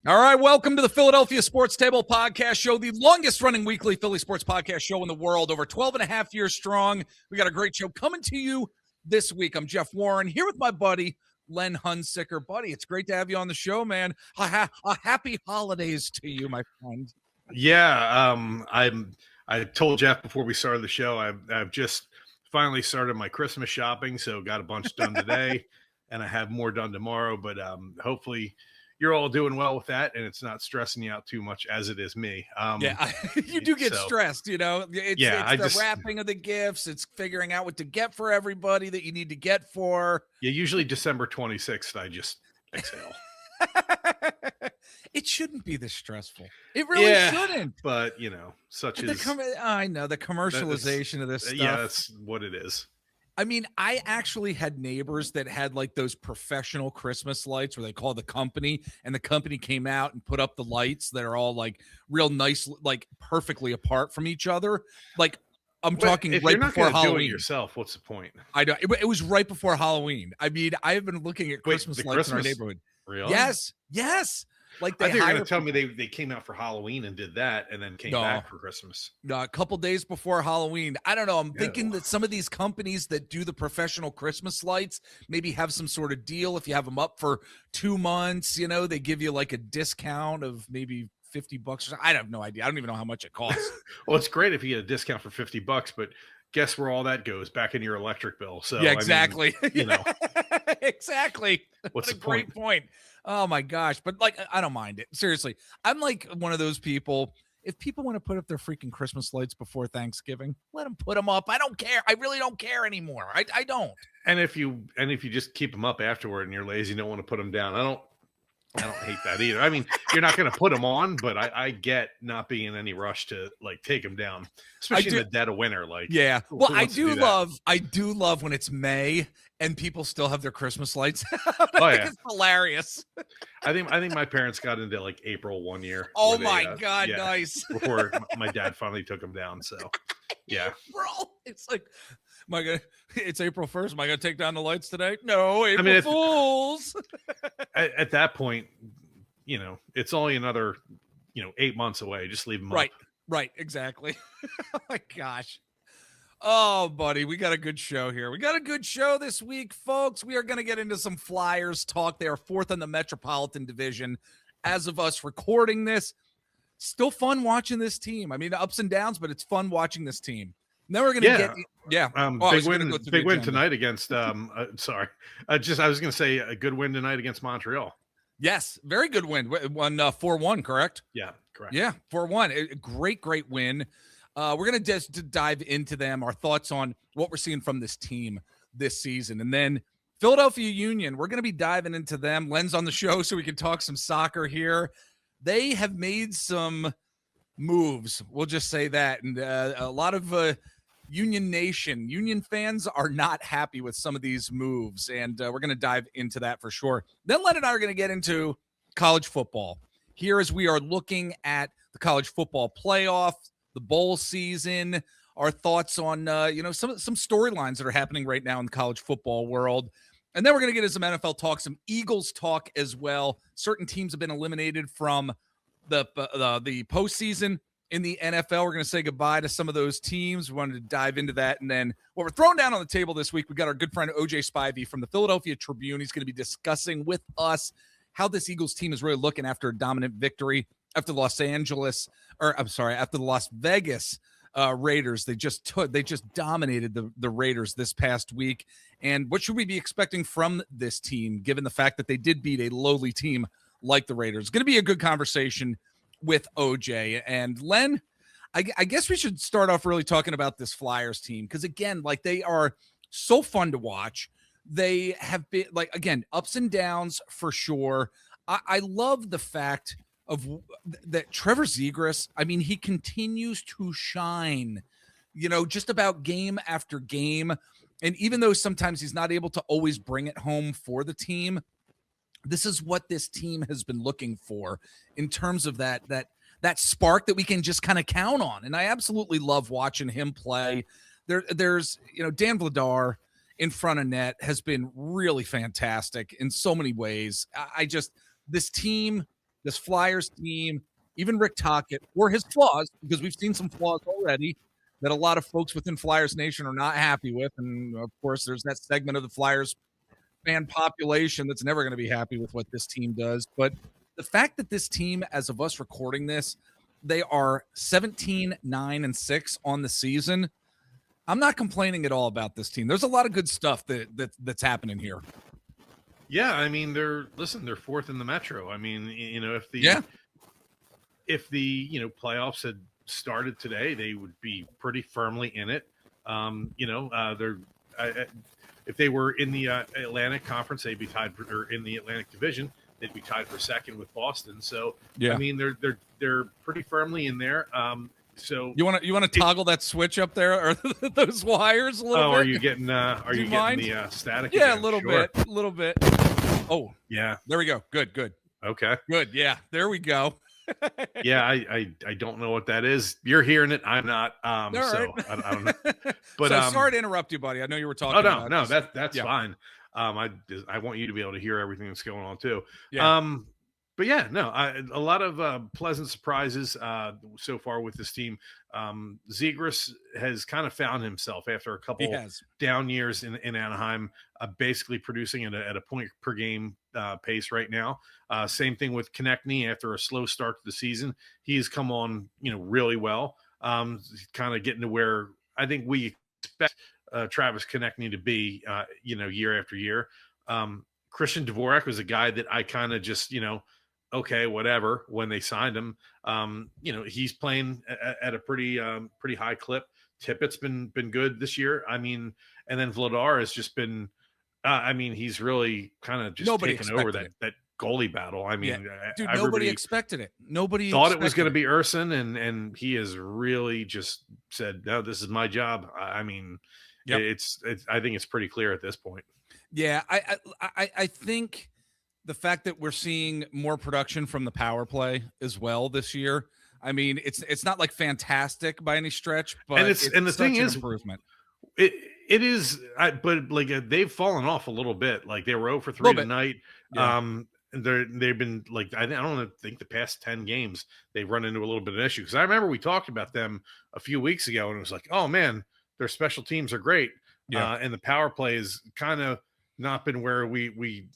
All right, welcome to the Philadelphia Sports Table Podcast Show, the longest-running weekly Philly sports podcast show in the world, over 12 and a half years strong. We got a great show coming to you this week. I'm Jeff Warren, here with my buddy, Len Hunsicker. Buddy, it's great to have you on the show, man. A happy holidays to you, my friend. Yeah, I told Jeff before we started the show, I've just finally started my Christmas shopping, so got a bunch done today, and I have more done tomorrow, but hopefully you're all doing well with that, and it's not stressing you out too much as it is me. You do get stressed, you know. It's the wrapping of the gifts. It's figuring out what to get for everybody that you need to get for. Yeah, usually December 26th, I just exhale. It shouldn't be this stressful. It really shouldn't. But, you know, I know, the commercialization of this stuff. Yeah, that's what it is. I mean, I actually had neighbors that had like those professional Christmas lights where they call the company, and the company came out and put up the lights that are all like real nice, like perfectly apart from each other. Like talking if right you're not before Halloween. Do it yourself, what's the point? I know it was right before Halloween. I mean, I have been looking at Christmas lights in our neighborhood. Really? Yes. Like I think you're going to tell me they came out for Halloween and did that and then came back for Christmas. No, a couple days before Halloween. I don't know. I'm thinking that some of these companies that do the professional Christmas lights maybe have some sort of deal. If you have them up for 2 months, you know, they give you like a discount of maybe $50. I have no idea. I don't even know how much it costs. Well, it's great if you get a discount for $50, but guess where all that goes? Back in your electric bill. So yeah, exactly. I mean, you know, exactly. What's a great point. Oh my gosh. But like, I don't mind it. Seriously. I'm like one of those people. If people want to put up their freaking Christmas lights before Thanksgiving, let them put them up. I don't care. I really don't care anymore. I don't. And if you just keep them up afterward and you're lazy, you don't want to put them down. I don't hate that either. I mean, you're not going to put them on, but I get not being in any rush to like take them down, especially in the dead of winter. Like, yeah. Well, I do love when it's May and people still have their Christmas lights out. I think it's hilarious. I think my parents got into like April one year. Oh my God. Nice. Before my dad finally took them down. So yeah, bro, it's like, it's April 1st. Am I going to take down the lights today? No, April Fools. At that point, you know, it's only another, 8 months away. Just leave them up. Right. Exactly. Oh my gosh. Oh, buddy, we got a good show here. We got a good show this week, folks. We are going to get into some Flyers talk. They are fourth in the Metropolitan Division. As of us recording this, still fun watching this team. I mean, ups and downs, but it's fun watching this team. Now we're going to big win tonight against I was going to say a good win tonight against Montreal. Yes, very good win. Won 4-1, correct? Yeah, correct. Yeah, 4-1. A great win. We're going to just dive into them, our thoughts on what we're seeing from this team this season. And then Philadelphia Union, we're going to be diving into them. Len's on the show so we can talk some soccer here. They have made some moves. We'll just say that. And a lot of Union fans are not happy with some of these moves. And we're going to dive into that for sure. Then Len and I are going to get into college football here as we are looking at the college football playoff, the bowl season, our thoughts on, some storylines that are happening right now in the college football world. And then we're going to get into some NFL talk, some Eagles talk as well. Certain teams have been eliminated from the postseason in the NFL. We're going to say goodbye to some of those teams. We wanted to dive into that. And then what we're throwing down on the table this week, we got our good friend OJ Spivey from the Philadelphia Tribune. He's going to be discussing with us how this Eagles team is really looking after a dominant victory after the after the Las Vegas Raiders. They just dominated the Raiders this past week. And what should we be expecting from this team, given the fact that they did beat a lowly team like the Raiders? It's going to be a good conversation with OJ. And Len, I guess we should start off really talking about this Flyers team, because again, like, they are so fun to watch. They have been, like, again, ups and downs for sure. I love the fact of that Trevor Zegras, I mean, he continues to shine, just about game after game. And even though sometimes he's not able to always bring it home for the team, this is what this team has been looking for in terms of that spark that we can just kind of count on. And I absolutely love watching him play. There's Dan Vladar in front of net has been really fantastic in so many ways. This team this Flyers team, even Rick Tocchet, or his flaws, because we've seen some flaws already that a lot of folks within Flyers Nation are not happy with. And of course, there's that segment of the Flyers fan population that's never going to be happy with what this team does. But the fact that this team, as of us recording this, they are 17-9-6 on the season. I'm not complaining at all about this team. There's a lot of good stuff that's happening here. Yeah, I mean, they're fourth in the Metro. I mean, if the playoffs had started today, they would be pretty firmly in it. If they were in the Atlantic Conference, they'd be tied or in the Atlantic Division, they'd be tied for second with Boston. So yeah, I mean, they're pretty firmly in there. So you want to toggle that switch up there or those wires a little bit? Are you getting the static? Yeah, again? a little bit. Oh, yeah. There we go. Good. Okay. Good. Yeah, there we go. Yeah, I don't know what that is. You're hearing it. I'm not. All so right. I don't know. But so sorry to interrupt you, buddy. I know you were talking. That's fine. I want you to be able to hear everything that's going on too. Yeah. But yeah, no, a lot of pleasant surprises so far with this team. Zegras has kind of found himself after a couple down years in Anaheim, basically producing at a point per game pace right now. Same thing with Konechny after a slow start to the season. He's come on, really well. Kind of getting to where I think we expect Travis Konechny to be, year after year. Christian Dvorak was a guy that I kind of just, okay, whatever. When they signed him, he's playing at a pretty high clip. Tippett's been good this year. I mean, and then Vladar has just been. He's really kind of just taken over that goalie battle. I mean, dude, nobody expected it. Nobody thought it was going to be Urson, and he has really just said, "No, this is my job." I mean, it's. I think it's pretty clear at this point. Yeah, I think the fact that we're seeing more production from the power play as well this year. I mean, it's not like fantastic by any stretch, but the thing is improvement. It is, but like they've fallen off a little bit. Like they were 0 for 3 tonight. Yeah. They've been like I don't think the past 10 games they've run into a little bit of an issue. Because I remember we talked about them a few weeks ago, and it was like, oh man, their special teams are great, and the power play has kind of not been where we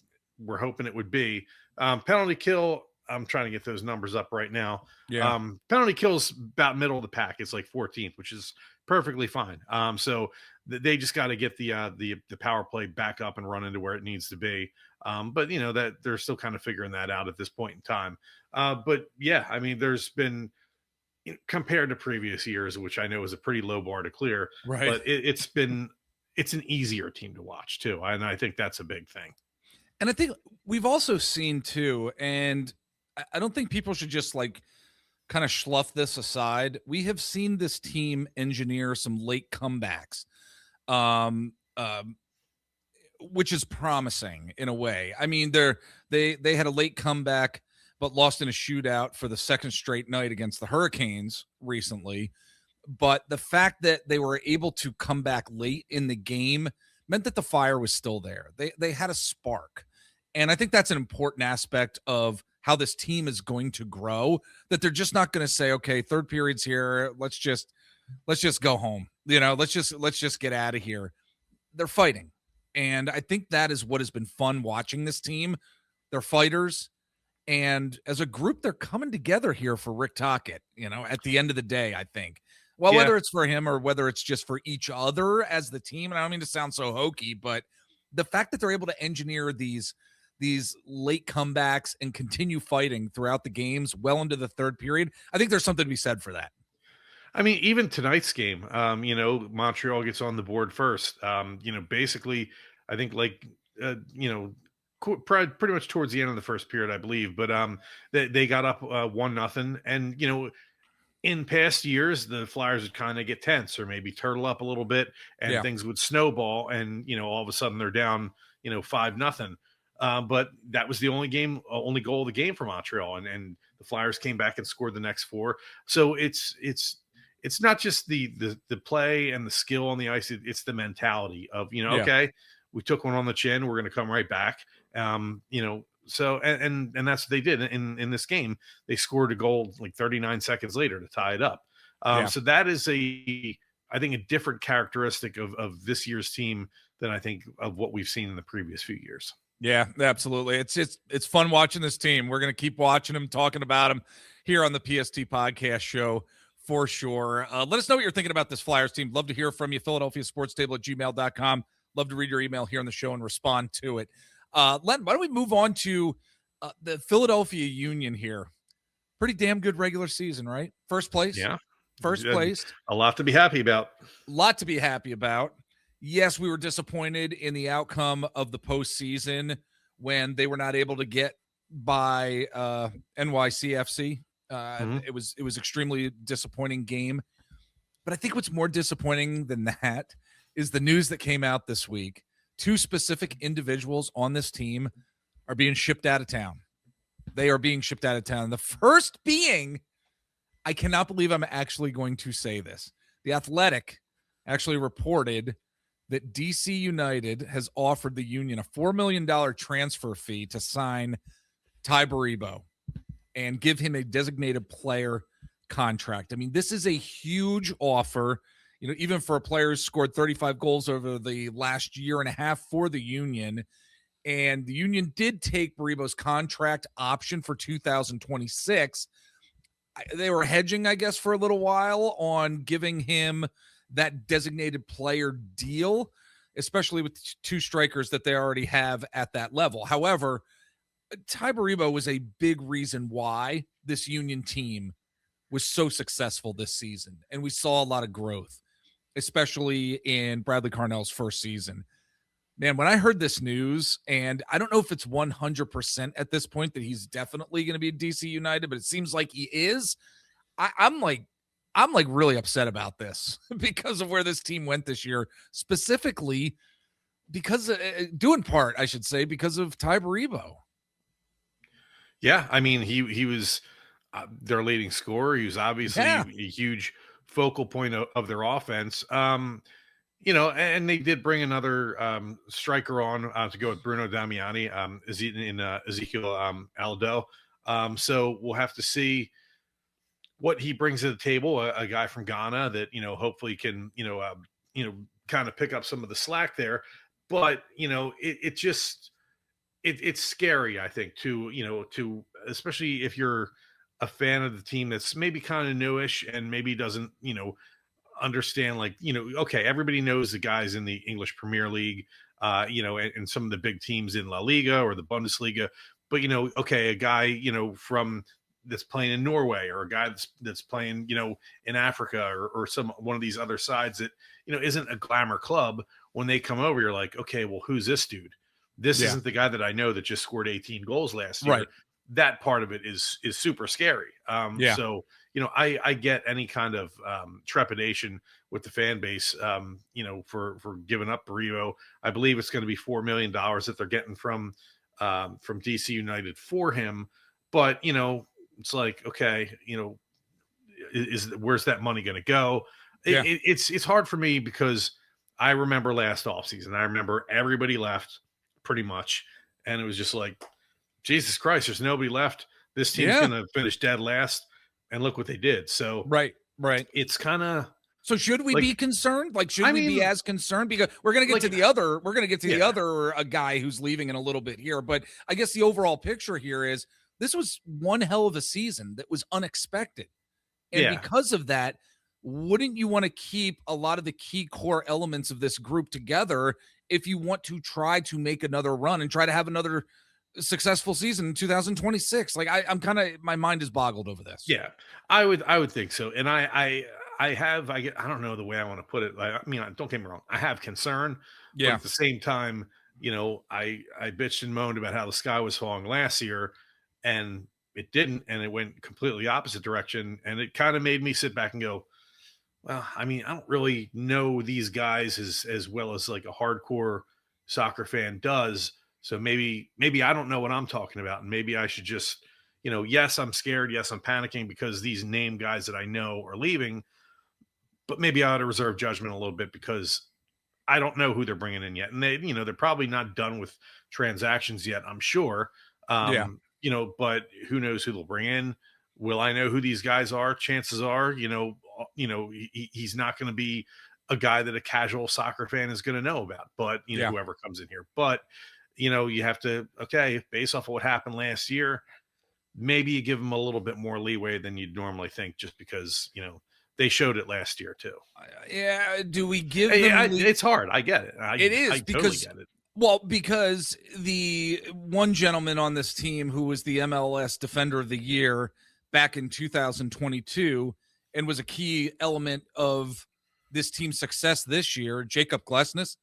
were hoping it would be. Penalty kill. I'm trying to get those numbers up right now. Yeah. Penalty kill's about middle of the pack. It's like 14th, which is perfectly fine. So they just got to get the power play back up and run into where it needs to be. But that they're still kind of figuring that out at this point in time. But yeah, I mean, there's been compared to previous years, which I know is a pretty low bar to clear, right? But it's an easier team to watch too. And I think that's a big thing. And I think we've also seen too, and I don't think people should just like kind of slough this aside. We have seen this team engineer some late comebacks, which is promising in a way. I mean, they had a late comeback, but lost in a shootout for the second straight night against the Hurricanes recently. But the fact that they were able to come back late in the game meant that the fire was still there. They had a spark. And I think that's an important aspect of how this team is going to grow, that they're just not going to say, okay, third period's here. Let's just go home. Let's just get out of here. They're fighting. And I think that is what has been fun watching this team. They're fighters. And as a group, they're coming together here for Rick Tocchet, at the end of the day, I think. Well, whether it's for him or whether it's just for each other as the team, and I don't mean to sound so hokey, but the fact that they're able to engineer these late comebacks and continue fighting throughout the games well into the third period, I think there's something to be said for that. I mean, even tonight's game, Montreal gets on the board first. Basically, I think pretty much towards the end of the first period, I believe. But they got up 1-0, and in past years, the Flyers would kind of get tense or maybe turtle up a little bit, and things would snowball, and all of a sudden they're down 5-0. But that was the only goal of the game for Montreal, and the Flyers came back and scored the next 4. So it's not just the play and the skill on the ice; it's the mentality of okay, we took one on the chin, we're going to come right back. So and that's what they did in this game. They scored a goal like 39 seconds later to tie it up. Yeah. So that is I think a different characteristic of this year's team than I think of what we've seen in the previous few years. Yeah, absolutely. It's fun watching this team. We're going to keep watching them, talking about them here on the PST podcast show for sure. Let us know what you're thinking about this Flyers team. Love to hear from you. PhiladelphiaSportsTable@gmail.com. Love to read your email here on the show and respond to it. Len, why don't we move on to the Philadelphia Union here? Pretty damn good regular season, right? First place. Yeah. First place. A lot to be happy about. A lot to be happy about. Yes, we were disappointed in the outcome of the postseason when they were not able to get by NYCFC. It was extremely disappointing game. But I think what's more disappointing than that is the news that came out this week. 2 specific individuals on this team are being shipped out of town. They are being shipped out of town. The first being, I cannot believe I'm actually going to say this. The Athletic actually reported that DC United has offered the Union a $4 million transfer fee to sign Ty Baribo and give him a designated player contract. I mean, this is a huge offer, even for a player who scored 35 goals over the last year and a half for the Union. And the Union did take Baribo's contract option for 2026. They were hedging, I guess, for a little while on giving him that designated player deal, especially with 2 strikers that they already have at that level. However, Ty Baribo was a big reason why this Union team was so successful this season. And we saw a lot of growth, especially in Bradley Carnell's first season. Man, when I heard this news, and I don't know if it's 100% at this point that he's definitely going to be at DC United, but it seems like he is. I'm like really upset about this because of where this team went this year, specifically because due in part, I should say, because of Ty Baribo. Yeah, I mean, he was their leading scorer. He was obviously a huge focal point of their offense. And they did bring another striker on to go with Bruno Damiani, Ezekiel Aldo. So we'll have to see what he brings to the table. A guy from Ghana that hopefully can kind of pick up some of the slack there. But it's scary, I think, to especially if you're a fan of the team that's maybe kind of newish and maybe doesn't understand, okay, everybody knows the guys in the English Premier League, and some of the big teams in La Liga or the Bundesliga, but okay, a guy from that's playing in Norway, or a guy that's playing in Africa, or one of these other sides that isn't a glamour club. When they come over, you're like, okay, well, who's this dude? This isn't the guy that I know that just scored 18 goals last year. Right. That part of it is super scary. So I get any kind of trepidation with the fan base, for giving up Baribo. I believe it's going to be $4 million that they're getting from DC United for him. But it's like, okay, where's that money going to go? It's hard for me because I remember last offseason. I remember everybody left pretty much, and it was just like, Jesus Christ, there's nobody left. This team's going to finish dead last, and look what they did. So right. It's kind of. So should we be concerned? Should we be as concerned? Because we're going to get to the other. We're going to get to the other guy who's leaving in a little bit here. But I guess the overall picture here is this was one hell of a season that was unexpected, and because of that, wouldn't you want to keep a lot of the key core elements of this group together if you want to try to make another run and try to have another successful season in 2026? I'm kind of, my mind is boggled over this. Yeah, I would think so. And I don't know the way I want to put it. Don't get me wrong, I have concern. But at the same time, I bitched and moaned about how the sky was falling last year, and it didn't, and it went completely opposite direction. And it kind of made me sit back and go, well, I don't really know these guys as well as like a hardcore soccer fan does. So maybe I don't know what I'm talking about. And maybe I should just, yes, I'm scared. Yes, I'm panicking because these name guys that I know are leaving, but maybe I ought to reserve judgment a little bit because I don't know who they're bringing in yet. And they're probably not done with transactions yet, I'm sure. Yeah. But who knows who they'll bring in? Will I know who these guys are? Chances are, he's not going to be a guy that a casual soccer fan is going to know about, but Yeah. whoever comes in here. But you have to, okay, based off of what happened last year, maybe you give them a little bit more leeway than you'd normally think, just because they showed it last year too. Yeah. Do we give Hey, them it's hard. I get it. It I is totally because get it. because the one gentleman on this team who was the MLS Defender of the Year back in 2022 and was a key element of this team's success this year, Jacob Glesnes.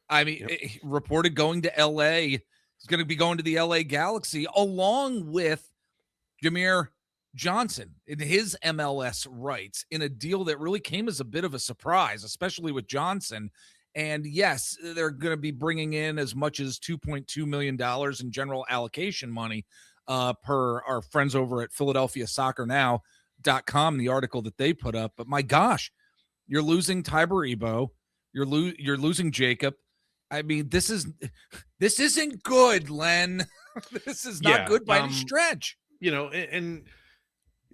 I mean, he reported going to LA. He's going to be going to the LA Galaxy along with Jameer Johnson in his MLS rights in a deal that really came as a bit of a surprise, especially with Johnson. And yes, they're going to be bringing in as much as $2.2 million in general allocation money per our friends over at PhiladelphiaSoccerNow.com, the article that they put up. But my gosh, you're losing Tiber Ebo. You're losing Jacob. I mean, this isn't good, Len. This is not good by any stretch. And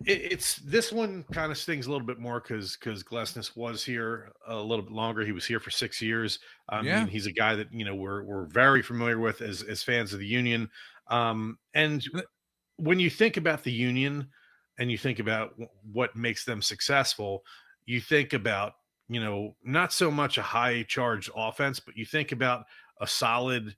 it's this one kind of stings a little bit more because Glesnes was here a little bit longer. He was here for 6 years. I mean, he's a guy that we're very familiar with as fans of the Union. And when you think about the Union and you think about what makes them successful, you think about not so much a high charged offense, but you think about a solid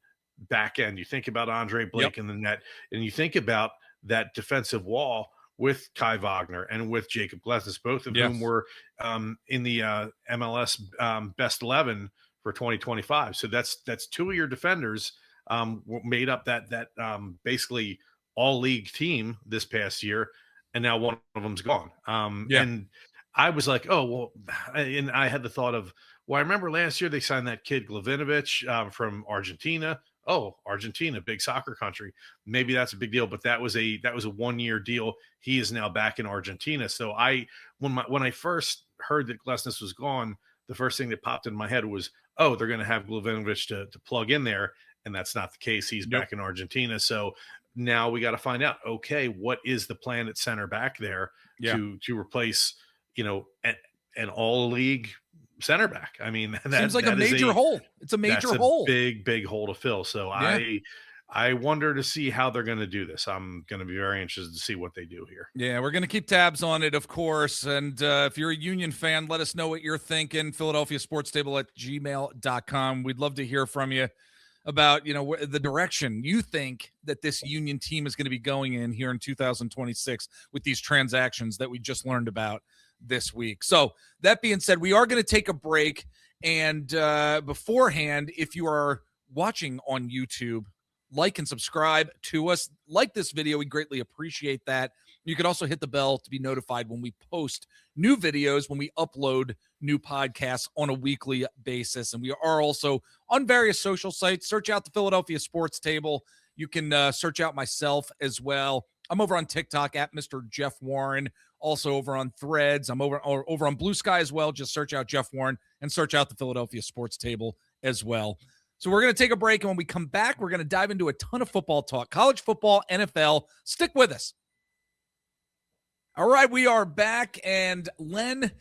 back end. You think about Andre Blake in the net, and you think about that defensive wall with Kai Wagner and with Jacob Glesnes, both of whom were in the MLS best 11 for 2025. So that's two of your defenders made up that basically all league team this past year, and now one of them's gone. And I was like, oh, well, and I had the thought of, well, I remember last year they signed that kid Glavinovic from Argentina. Oh, Argentina, big soccer country. Maybe that's a big deal, but that was a 1-year deal. He is now back in Argentina. So when I first heard that Glesnes was gone, the first thing that popped in my head was, oh, they're going to have Glavinovic to plug in there, and that's not the case. He's back in Argentina. So now we got to find out, okay, what is the plan at center back there to replace an all league center back? I mean, that seems like a major hole. It's a major hole. Big hole to fill. So I wonder to see how they're going to do this. I'm going to be very interested to see what they do here. Yeah, we're going to keep tabs on it, of course. And if you're a Union fan, let us know what you're thinking. PhiladelphiaSportsTable@gmail.com. We'd love to hear from you about, the direction you think that this Union team is going to be going in here in 2026 with these transactions that we just learned about this week. So that being said, we are going to take a break. And beforehand, if you are watching on YouTube, like and subscribe to us. Like this video. We greatly appreciate that. You can also hit the bell to be notified when we post new videos, when we upload new podcasts on a weekly basis. And we are also on various social sites. Search out the Philadelphia Sports Table. You can search out myself as well. I'm over on TikTok at Mr. Jeff Warren. Also over on Threads. I'm over on Blue Sky as well. Just search out Jeff Warren and search out the Philadelphia Sports Table as well. So we're going to take a break, and when we come back, we're going to dive into a ton of football talk, college football, NFL. Stick with us. All right, we are back, and Len,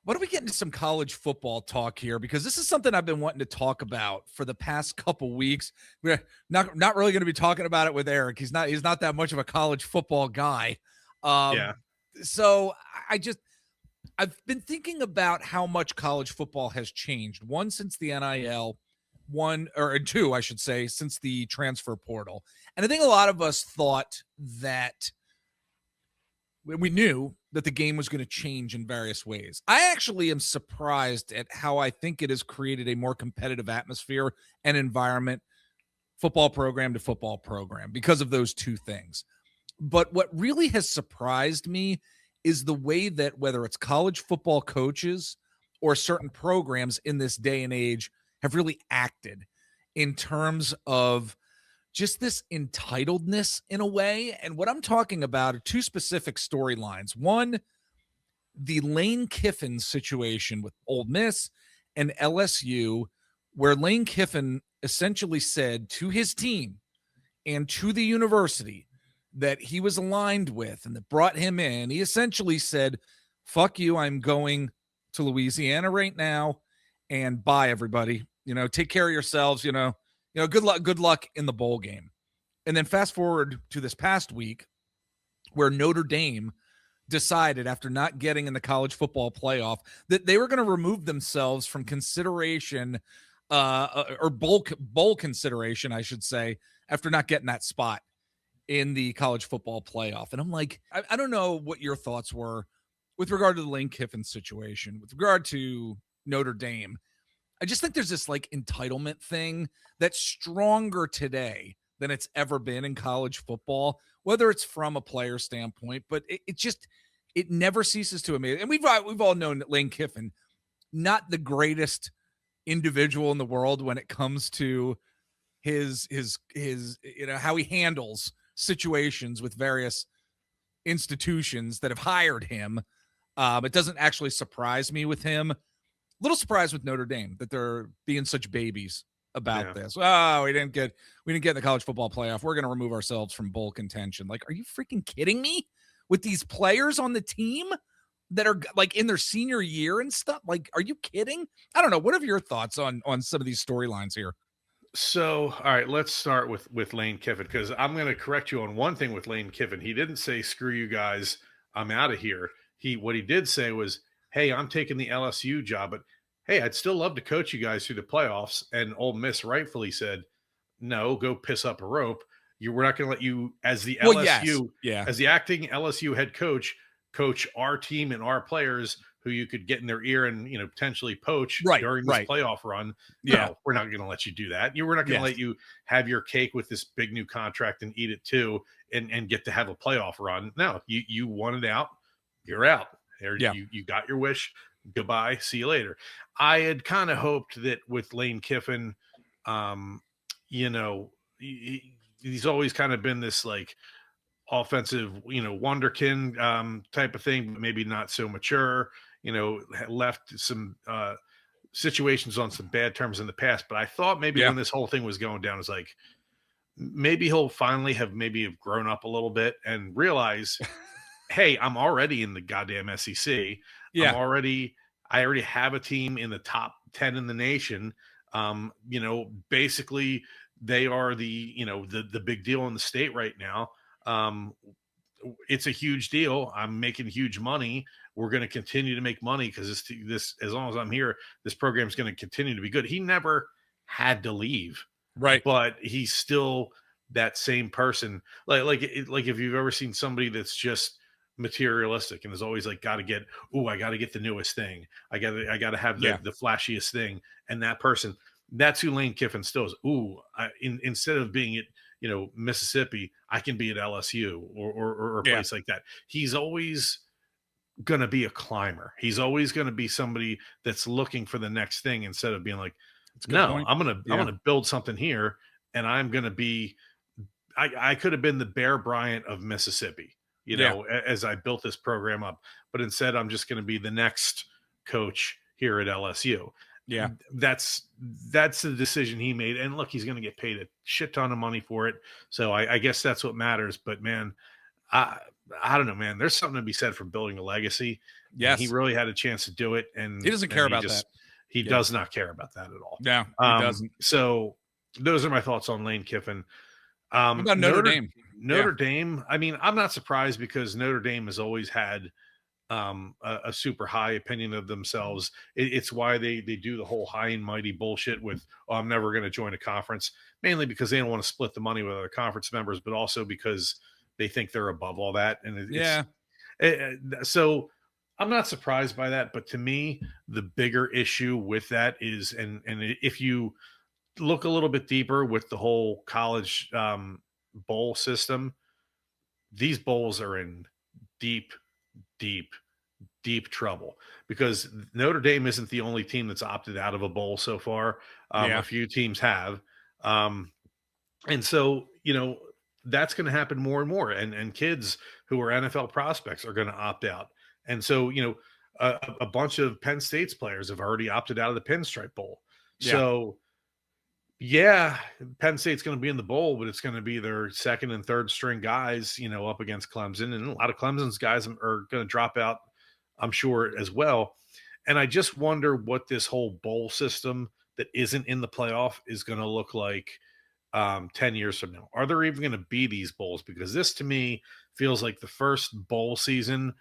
why don't we get into some college football talk here? Because this is something I've been wanting to talk about for the past couple weeks. We're not really going to be talking about it with Eric. He's not that much of a college football guy. So I've been thinking about how much college football has changed. One, since the NIL. Two, I should say, since the transfer portal. And I think a lot of us thought that we knew that the game was going to change in various ways. I actually am surprised at how I think it has created a more competitive atmosphere and environment, football program to football program, because of those two things. But what really has surprised me is the way that whether it's college football coaches or certain programs in this day and age have really acted in terms of just this entitledness in a way. And what I'm talking about are two specific storylines. One, the Lane Kiffin situation with Ole Miss and LSU, where Lane Kiffin essentially said to his team and to the university that he was aligned with and that brought him in, he essentially said, fuck you, I'm going to Louisiana right now, and bye everybody. Take care of yourselves, good luck in the bowl game. And then fast forward to this past week where Notre Dame decided, after not getting in the college football playoff, that they were going to remove themselves from consideration, or bowl consideration, I should say, after not getting that spot in the college football playoff. And I'm like, I don't know what your thoughts were with regard to the Lane Kiffin situation, with regard to Notre Dame. I just think there's this like entitlement thing that's stronger today than it's ever been in college football, whether it's from a player standpoint, but it never ceases to amaze. And we've all known that Lane Kiffin, not the greatest individual in the world when it comes to his how he handles situations with various institutions that have hired him. It doesn't actually surprise me with him. A little surprised with Notre Dame that they're being such babies about this. Oh, we didn't get in the college football playoff. We're going to remove ourselves from bowl contention. Like, are you freaking kidding me? With these players on the team that are like in their senior year and stuff. Like, are you kidding? I don't know. What are your thoughts on some of these storylines here? So, all right, let's start with Lane Kiffin, because I'm going to correct you on one thing with Lane Kiffin. He didn't say, screw you guys, I'm out of here. What he did say was, hey, I'm taking the LSU job, but hey, I'd still love to coach you guys through the playoffs. And Ole Miss rightfully said, no, go piss up a rope. We're not going to let you, as the LSU, as the acting LSU head coach our team and our players who you could get in their ear and potentially poach during this playoff run. No, we're not going to let you do that. We're not going to let you have your cake with this big new contract and eat it too, and get to have a playoff run. No, you wanted out, you're out. You got your wish. Goodbye. See you later. I had kind of hoped that with Lane Kiffin, he's always kind of been this like offensive, wonderkin type of thing, but maybe not so mature, left some situations on some bad terms in the past. But I thought maybe when this whole thing was going down, it's like, maybe he'll finally have grown up a little bit and realize, hey, I'm already in the goddamn SEC. I already have a team in the top 10 in the nation. Basically they are the big deal in the state right now. It's a huge deal. I'm making huge money. We're going to continue to make money because this, as long as I'm here, this program is going to continue to be good. He never had to leave, right? But he's still that same person. Like if you've ever seen somebody that's just materialistic and is always like, I got to get the newest thing. I got to have the flashiest thing. And that person, that's who Lane Kiffin still is. Instead of being at, Mississippi, I can be at LSU or a place like that. He's always going to be a climber. He's always going to be somebody that's looking for the next thing instead of being like, no, I'm going to build something here. And I'm going to be, I could have been the Bear Bryant of Mississippi, as I built this program up, but instead I'm just going to be the next coach here at LSU. Yeah. That's the decision he made. And look, he's going to get paid a shit ton of money for it. So I guess that's what matters. But man, I don't know, man, there's something to be said for building a legacy. Yes. And he really had a chance to do it. And he doesn't care about that. He does not care about that at all. Yeah, he doesn't. So those are my thoughts on Lane Kiffin. What about Notre Dame? Notre Dame. I mean, I'm not surprised because Notre Dame has always had a super high opinion of themselves. It's why they do the whole high and mighty bullshit with, I'm never going to join a conference, mainly because they don't want to split the money with other conference members, but also because they think they're above all that. And so I'm not surprised by that. But to me, the bigger issue with that is, and if you look a little bit deeper with the whole college bowl system, these bowls are in deep trouble because Notre Dame isn't the only team that's opted out of a bowl so far. A few teams have. And so, that's going to happen more and more. And kids who are NFL prospects are going to opt out. And so, a bunch of Penn State's players have already opted out of the Pinstripe Bowl. Yeah. So Yeah, Penn State's going to be in the bowl, but it's going to be their second and third string guys, up against Clemson. And a lot of Clemson's guys are going to drop out, I'm sure, as well. And I just wonder what this whole bowl system that isn't in the playoff is going to look like 10 years from now. Are there even going to be these bowls? Because this to me feels like the first bowl season,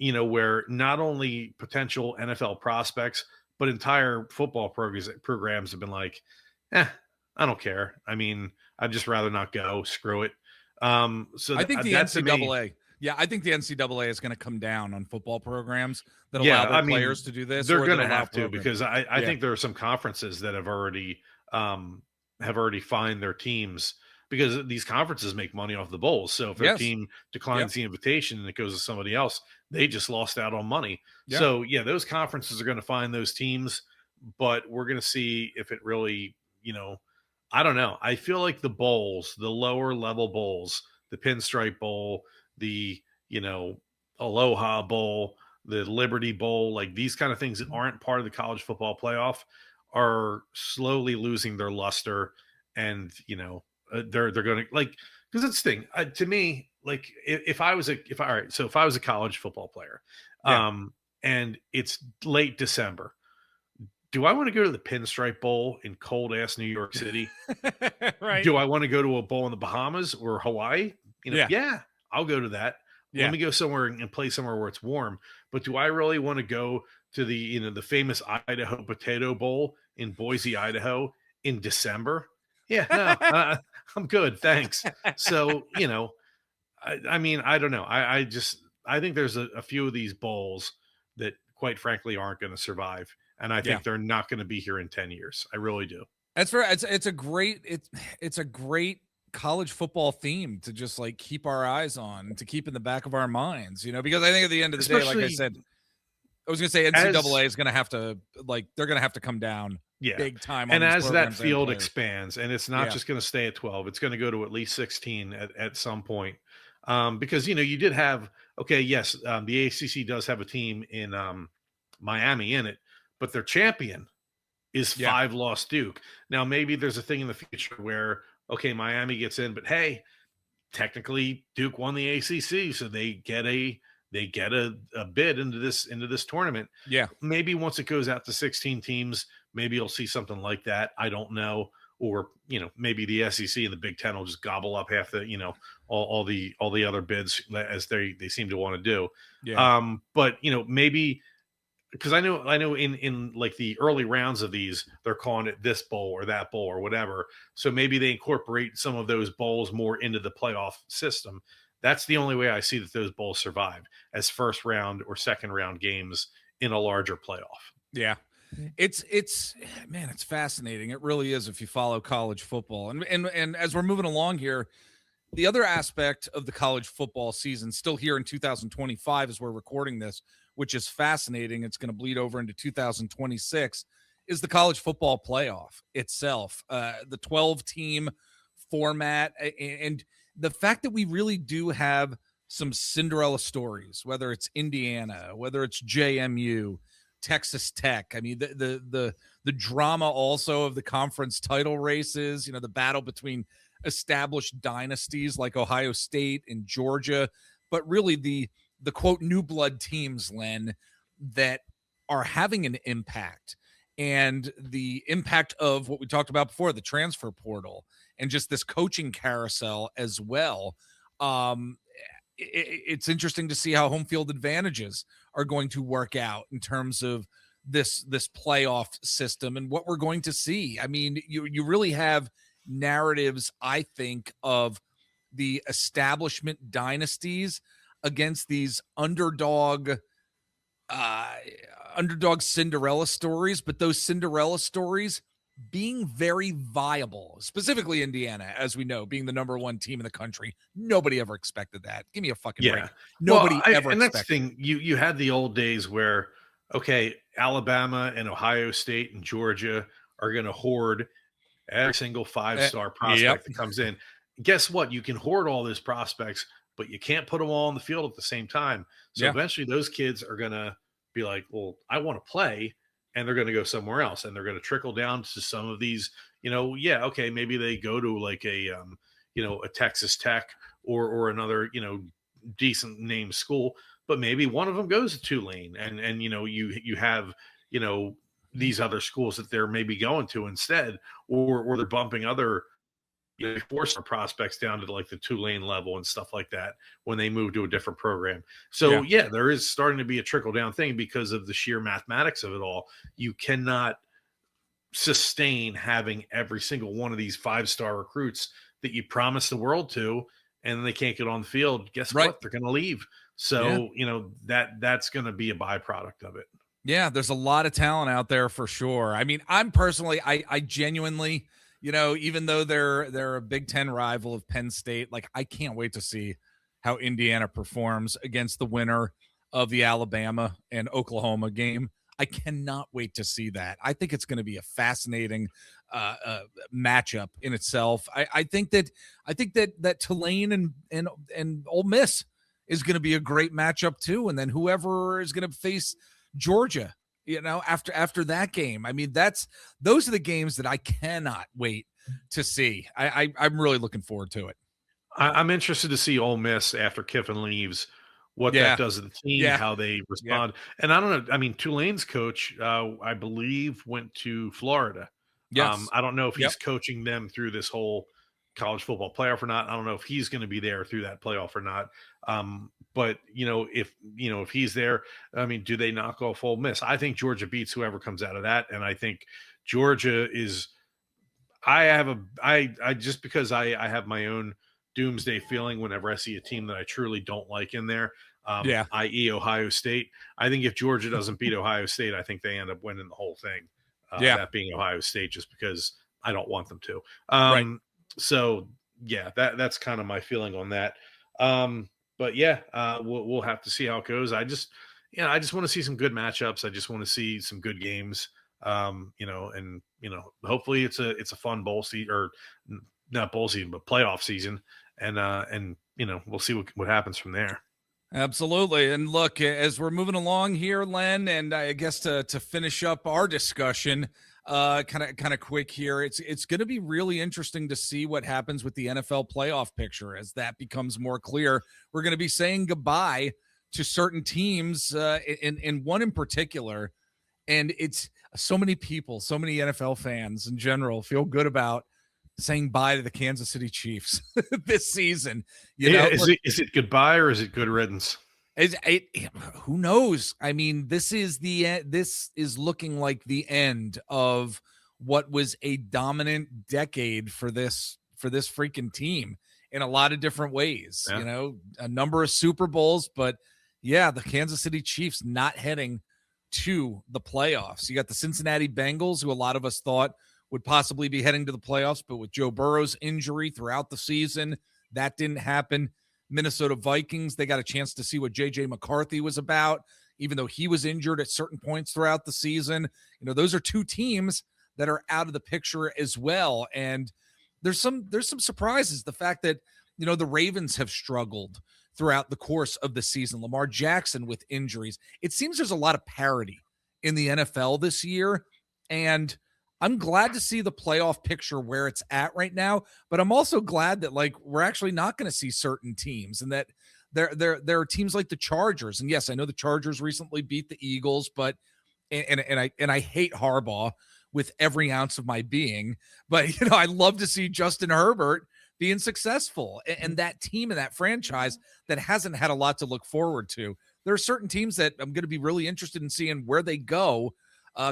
where not only potential NFL prospects, but entire football programs have been like, I don't care. I mean, I'd just rather not go. Screw it. So I think the that to me, NCAA, yeah, I think the NCAA is going to come down on football programs that allow yeah, their I mean, players to do this, they're or that going to allow have to programs. because I Yeah. think there are some conferences that um, have already fined their teams because these conferences make money off the bowls. So if their Yes. team Yep. declines the invitation and it goes to somebody else, they just lost out on money. Yeah. So yeah, those conferences are going to find those teams, but we're going to see if it really, I don't know. I feel like the bowls, the lower level bowls, the Pinstripe Bowl, the, Aloha Bowl, the Liberty Bowl, like these kind of things that aren't part of the college football playoff are slowly losing their luster. And, they're going to like, because it's the thing to me, like if I was all right, so if I was a college football player, Yeah. and it's late December, do I want to go to the Pinstripe Bowl in cold ass New York City? Right. Do I want to go to a bowl in the Bahamas or Hawaii? Yeah. Yeah, I'll go to that. Let Yeah. me go somewhere and play somewhere where it's warm. But do I really want to go to the famous Idaho Potato Bowl in Boise, Idaho in December? Yeah, no, I'm good. Thanks. So, I mean, I don't know. I think there's a few of these bowls that quite frankly aren't going to survive. And I Yeah. think they're not going to be here in 10 years. I really do. That's fair. It's a great college football theme to just like keep our eyes on, to keep in the back of our minds, because I think at the end of the day, like I Especially said, I was gonna say as NCAA is gonna have to they're gonna have to come down yeah, big time on and these as that programs and field players. expands, and it's not Yeah. just going to stay at 12, it's going to go to at least 16 at some point. Because you did have okay, yes, the ACC does have a team in Miami in it, but their champion is Yeah. 5 loss Duke. Now maybe there's a thing in the future where okay, Miami gets in, but hey, technically Duke won the ACC, so they get a bid into this tournament. Yeah. Maybe once it goes out to 16 teams, maybe you'll see something like that. I don't know. Or maybe the SEC and the Big Ten will just gobble up half the all the other bids as they seem to want to do. Yeah. But maybe because I know in like the early rounds of these, they're calling it this bowl or that bowl or whatever. So maybe they incorporate some of those bowls more into the playoff system. That's the only way I see that those bowls survive as first round or second round games in a larger playoff. Yeah. It's man, it's fascinating. It really is if you follow college football. And as we're moving along here, the other aspect of the college football season still here in 2025 as we're recording this, which is fascinating, it's going to bleed over into 2026, is the college football playoff itself. The 12 team format and the fact that we really do have some Cinderella stories, whether it's Indiana, whether it's JMU, Texas Tech. I mean, the drama also of the conference title races, the battle between established dynasties like Ohio State and Georgia, but really the quote new blood teams, Len, that are having an impact, and the impact of what we talked about before, the transfer portal and just this coaching carousel as well. Um, it's interesting to see how home field advantages are going to work out in terms of this playoff system and what we're going to see. I mean, you really have narratives, I think, of the establishment dynasties against these uh underdog Cinderella stories, but those Cinderella stories being very viable, specifically Indiana, as we know, being the number one team in the country. Nobody ever expected that. Give me a fucking break. Yeah. Well, Nobody ever and that's the expected it. thing. You had the old days where okay, Alabama and Ohio State and Georgia are going to hoard every single five-star Yep. prospect that comes in. Guess what? You can hoard all those prospects, but you can't put them all on the field at the same time. So Yeah. eventually those kids are going to be like, well, I want to play. And they're going to go somewhere else. And they're going to trickle down to some of these, yeah, okay, maybe they go to like a Texas Tech or another, decent name school, but maybe one of them goes to Tulane, and you have you know these other schools that they're maybe going to instead, or they're bumping other four-star prospects down to like the Tulane level and stuff like that when they move to a different program. So Yeah. yeah, there is starting to be a trickle down thing because of the sheer mathematics of it all. You cannot sustain having every single one of these five-star recruits that you promise the world to, and they can't get on the field. Guess Right. what? They're going to leave. Yeah. So that's going to be a byproduct of it. Yeah, there's a lot of talent out there for sure. I mean, I'm personally, I genuinely, even though they're a Big Ten rival of Penn State, like I can't wait to see how Indiana performs against the winner of the Alabama and Oklahoma game. I cannot wait to see that. I think it's going to be a fascinating matchup in itself. I think that Tulane and Ole Miss is going to be a great matchup too, and then whoever is going to face Georgia, after that game. I mean, those are the games that I cannot wait to see. I'm really looking forward to it. I'm interested to see Ole Miss after Kiffin leaves, what that Yeah. does to the team, Yeah. how they Yeah. respond. And I don't know. I mean, Tulane's coach, I believe, went to Florida. Yes. I don't know if Yep. he's coaching them through this whole college football playoff or not. I don't know if he's going to be there through that playoff or not. But if he's there, I mean, do they knock off Ole Miss? I think Georgia beats whoever comes out of that, and I think Georgia is. I just because I have my own doomsday feeling whenever I see a team that I truly don't like in there, Yeah. i.e. Ohio State. I think if Georgia doesn't beat Ohio State, I think they end up winning the whole thing. Yeah. That being Ohio State, just because I don't want them to. Right. So yeah, that's kind of my feeling on that. But yeah, we'll have to see how it goes. I just want to see some good matchups. I just want to see some good games. And hopefully it's a fun bowl season, or not bowl season, but playoff season. And we'll see what happens from there. Absolutely. And look, as we're moving along here, Len, and I guess to finish up our discussion, kind of quick here, it's going to be really interesting to see what happens with the NFL playoff picture as that becomes more clear. We're going to be saying goodbye to certain teams, in one in particular, and it's so many people, so many NFL fans in general feel good about saying bye to the Kansas City Chiefs this season. Is it goodbye or is it good riddance? Who knows? I mean, this is looking like the end of what was a dominant decade for this freaking team in a lot of different ways. Yeah. A number of Super Bowls, but yeah, the Kansas City Chiefs not heading to the playoffs. You got the Cincinnati Bengals, who a lot of us thought would possibly be heading to the playoffs, but with Joe Burrow's injury throughout the season, that didn't happen. Minnesota Vikings, they got a chance to see what J.J. McCarthy was about, even though he was injured at certain points throughout the season. Those are two teams that are out of the picture as well. And there's some surprises. The fact that, the Ravens have struggled throughout the course of the season. Lamar Jackson with injuries. It seems there's a lot of parity in the NFL this year. And I'm glad to see the playoff picture where it's at right now, but I'm also glad that we're actually not going to see certain teams, and that there are teams like the Chargers. And yes, I know the Chargers recently beat the Eagles, but I hate Harbaugh with every ounce of my being, but I love to see Justin Herbert being successful, and that team and that franchise that hasn't had a lot to look forward to. There are certain teams that I'm going to be really interested in seeing where they go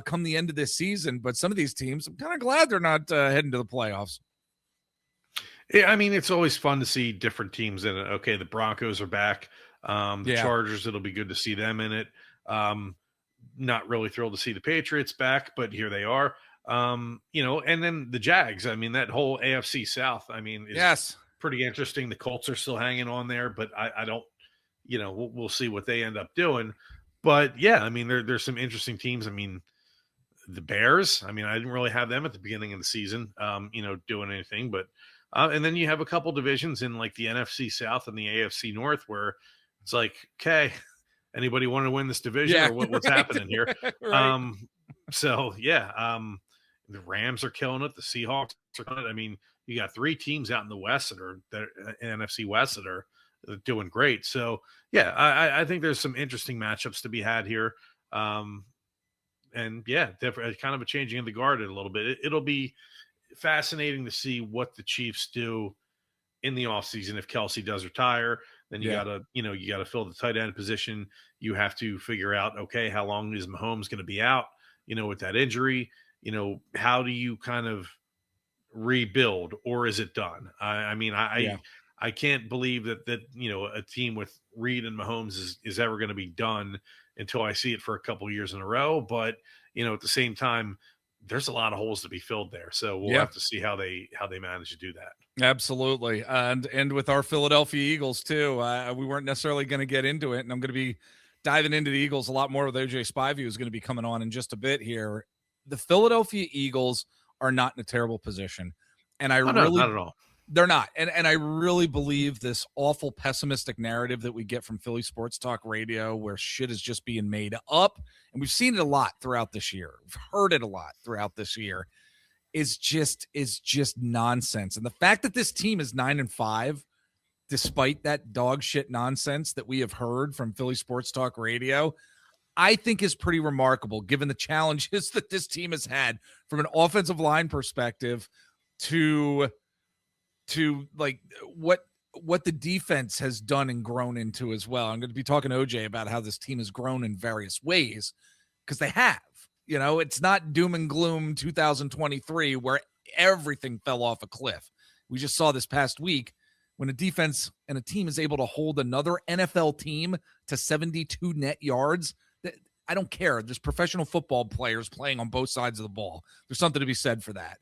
come the end of this season, but some of these teams, I'm kind of glad they're not heading to the playoffs. Yeah, I mean, it's always fun to see different teams in it. Okay, the Broncos are back. The Chargers, it'll be good to see them in it. Not really thrilled to see the Patriots back, but here they are. And then the Jags. I mean, that whole AFC South, I mean, is pretty interesting. The Colts are still hanging on there, but I don't, we'll see what they end up doing. But yeah, I mean, there's some interesting teams. I mean, the Bears, I mean, I didn't really have them at the beginning of the season, doing anything, but and then you have a couple divisions in like the NFC South and the AFC North where it's like, okay, anybody want to win this division or what's happening here? Right. So yeah, The Rams are killing it. The Seahawks are killing it. I mean, you got 3 teams out in the West that are NFC West that are doing great. So yeah, I think there's some interesting matchups to be had here. And yeah, kind of a changing of the guard a little bit. It'll be fascinating to see what the Chiefs do in the offseason. If Kelsey does retire, then you gotta fill the tight end position. You have to figure out, okay, how long is Mahomes going to be out, with that injury? How do you kind of rebuild, or is it done? I can't believe that a team with Reed and Mahomes is ever going to be done until I see it for a couple years in a row. But at the same time, there's a lot of holes to be filled there. So we'll have to see how they manage to do that. Absolutely. And with our Philadelphia Eagles too, we weren't necessarily going to get into it, and I'm going to be diving into the Eagles a lot more with OJ Spivey, who's going to be coming on in just a bit here. The Philadelphia Eagles are not in a terrible position. And no, not at all. They're not. And I really believe this awful pessimistic narrative that we get from Philly Sports Talk Radio, where shit is just being made up. And we've seen it a lot throughout this year. We've heard it a lot throughout this year. Is just nonsense. And the fact that this team is 9-5, despite that dog shit nonsense that we have heard from Philly Sports Talk Radio, I think is pretty remarkable given the challenges that this team has had from an offensive line perspective to like what the defense has done and grown into as well. I'm going to be talking to OJ about how this team has grown in various ways, because they have. It's not doom and gloom 2023 where everything fell off a cliff. We just saw this past week when a defense and a team is able to hold another NFL team to 72 net yards. I don't care. There's professional football players playing on both sides of the ball. There's something to be said for that.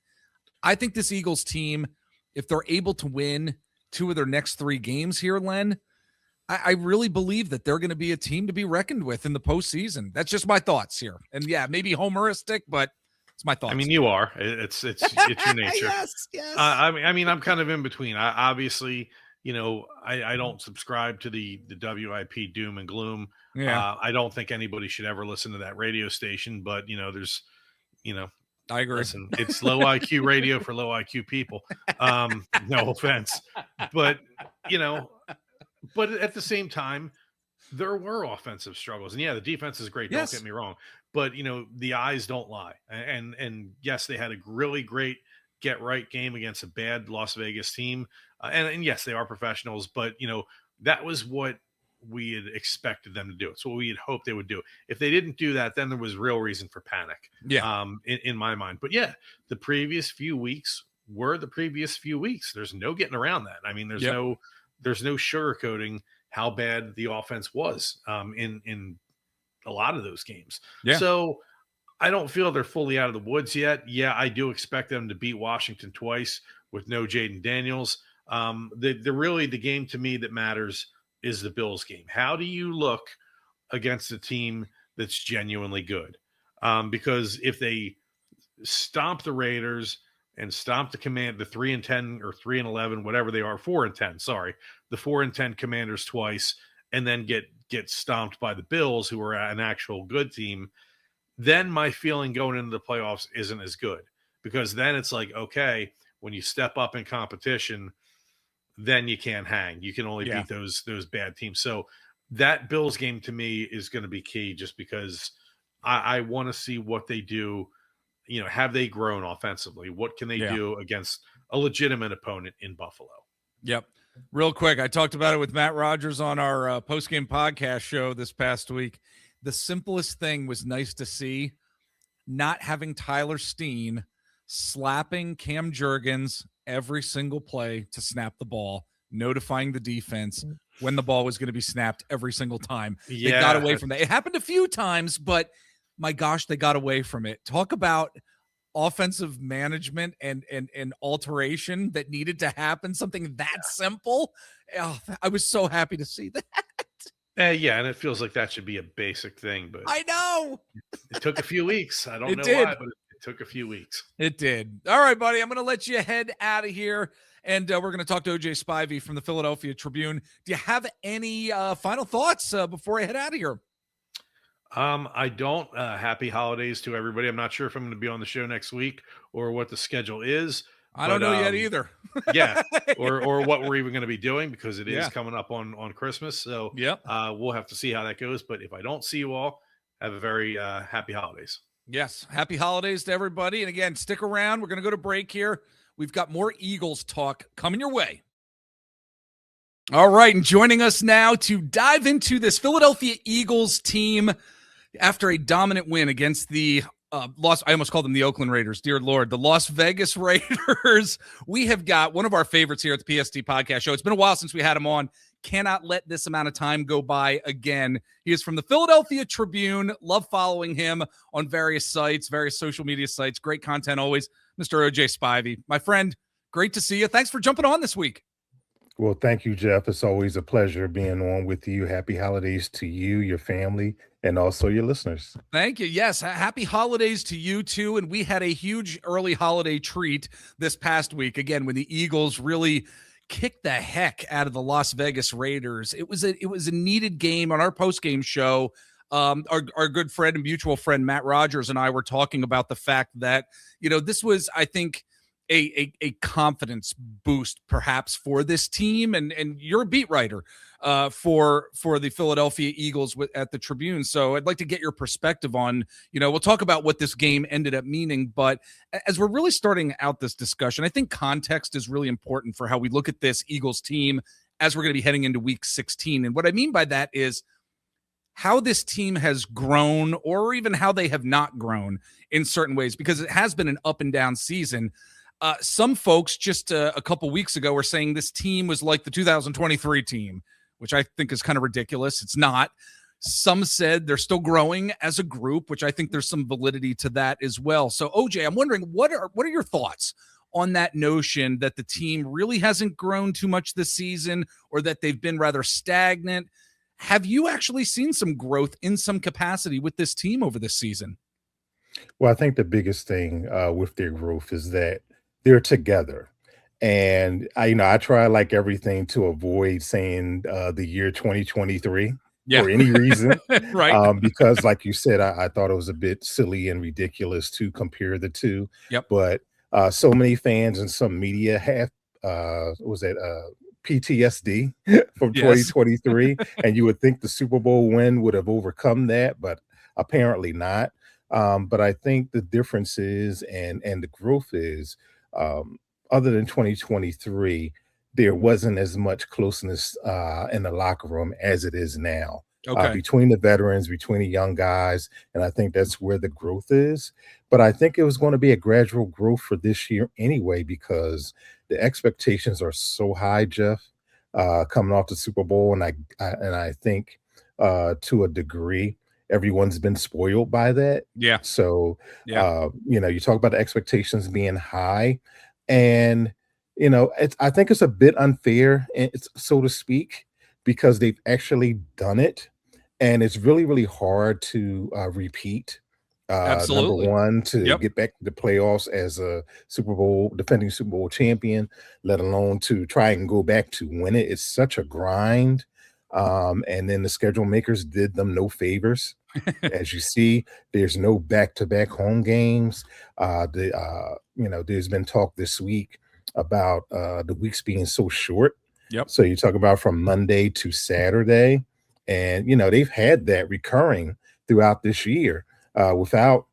I think this Eagles team, if they're able to win 2 of their next 3 games here, Len, I really believe that they're going to be a team to be reckoned with in the postseason. That's just my thoughts here. And yeah, maybe homeristic, but it's my thoughts. I mean, you are. It's your nature. Yes. I'm kind of in between. Obviously, I don't subscribe to the WIP doom and gloom. Yeah. I don't think anybody should ever listen to that radio station, but there's, I agree. Listen, it's low IQ radio for low IQ people. No offense, but but at the same time, there were offensive struggles, and yeah, the defense is great. Yes. Don't get me wrong, but the eyes don't lie. And yes, they had a really great get right game against a bad Las Vegas team, and yes, they are professionals, but that was what we had expected them to do. It's what we had hoped they would do. If they didn't do that, then there was real reason for panic. Yeah. In my mind. But yeah, the previous few weeks were the previous few weeks. There's no getting around that. I mean, there's no sugarcoating how bad the offense was in a lot of those games. Yeah. So I don't feel they're fully out of the woods yet. Yeah, I do expect them to beat Washington twice with no Jaden Daniels. The game to me that matters is the Bills game. How do you look against a team that's genuinely good? Because if they stomp the Raiders and stomp the 3-10 or 3-11, whatever they are, 4-10, sorry, the 4-10 Commanders twice, and then get stomped by the Bills, who are an actual good team, then my feeling going into the playoffs isn't as good, because then it's like, okay, when you step up in competition, then you can't hang. You can only beat those bad teams. So that Bills game to me is going to be key, just because I want to see what they do. Have they grown offensively? What can they do against a legitimate opponent in Buffalo? Yep. Real quick, I talked about it with Matt Rogers on our post-game podcast show this past week. The simplest thing was nice to see, not having Tyler Steen slapping Cam Jurgens every single play to snap the ball, notifying the defense when the ball was going to be snapped every single time. They got away from that. It happened a few times, but my gosh, they got away from it. Talk about offensive management and alteration that needed to happen, something that simple. Oh, I was so happy to see that. Yeah, and it feels like that should be a basic thing, but I know it took a few weeks. I don't know why, but it took a few weeks. It did. All right, buddy. I'm going to let you head out of here, and we're going to talk to OJ Spivey from the Philadelphia Tribune. Do you have any final thoughts before I head out of here? I don't. Happy holidays to everybody. I'm not sure if I'm going to be on the show next week or what the schedule is, I don't but know yet either. yeah, or what we're even going to be doing because it is Yeah. coming up on Christmas. So Yep. we'll have to see how that goes. But if I don't see you all, have a very happy holidays. Yes. Happy holidays to everybody. And again, stick around. We're going to go to break here. We've got more Eagles talk coming your way. All right. And joining us now to dive into this Philadelphia Eagles team after a dominant win against the I almost called them the Oakland Raiders. Dear Lord, the Las Vegas Raiders. We have got one of our favorites here at the PST Podcast Show. It's been a while since we had him on. Cannot let this amount of time go by again. He is from the Philadelphia Tribune. Love following him on various sites, various social media sites. Great content always. Mr. OJ Spivey. My friend, great to see you. Thanks for jumping on this week. Well, thank you, Jeff. It's always a pleasure being on with you. Happy holidays to you, your family, and also your listeners. Thank you. Yes, happy holidays to you too. And we had a huge early holiday treat this past week. Again, when the Eagles really kicked the heck out of the Las Vegas Raiders. It was a needed game. On our post-game show. Our good friend and mutual friend Matt Rogers and I were talking about the fact that, this was, I think, a confidence boost perhaps for this team, and you're a beat writer for the Philadelphia Eagles at the Tribune, so I'd like to get your perspective on, we'll talk about what this game ended up meaning, but as we're really starting out this discussion, I think context is really important for how we look at this Eagles team as we're going to be heading into week 16. And what I mean by that is how this team has grown, or even how they have not grown in certain ways, because it has been an up and down season. Some folks just a couple weeks ago were saying this team was like the 2023 team, which I think is kind of ridiculous. It's not. Some said they're still growing as a group, which I think there's some validity to that as well. So, OJ, I'm wondering, what are your thoughts on that notion that the team really hasn't grown too much this season, or that they've been rather stagnant? Have you actually seen some growth in some capacity with this team over this season? Well, I think the biggest thing with their growth is that they're together. And I try, like everything, to avoid saying the year 2023 for any reason. Right. Because like you said, I thought it was a bit silly and ridiculous to compare the two. Yep. But so many fans and some media have PTSD from 2023. And you would think the Super Bowl win would have overcome that, but apparently not. But I think the difference is, and the growth is, other than 2023, there wasn't as much closeness in the locker room as it is now. Between the veterans, between the young guys, and I think that's where the growth is. But I think it was going to be a gradual growth for this year anyway, because the expectations are so high, Jeff, coming off the Super Bowl, and I think to a degree, everyone's been spoiled by that. Yeah. So, you talk about the expectations being high, and I think it's a bit unfair, so to speak, because they've actually done it, and it's really, really hard to repeat. Absolutely. Number one, to get back to the playoffs as a defending Super Bowl champion, let alone to try and go back to win it. It's such a grind. And then the schedule makers did them no favors. As you see, there's no back-to-back home games. There's been talk this week about the weeks being so short. Yep. So you talk about from Monday to Saturday, and they've had that recurring throughout this year without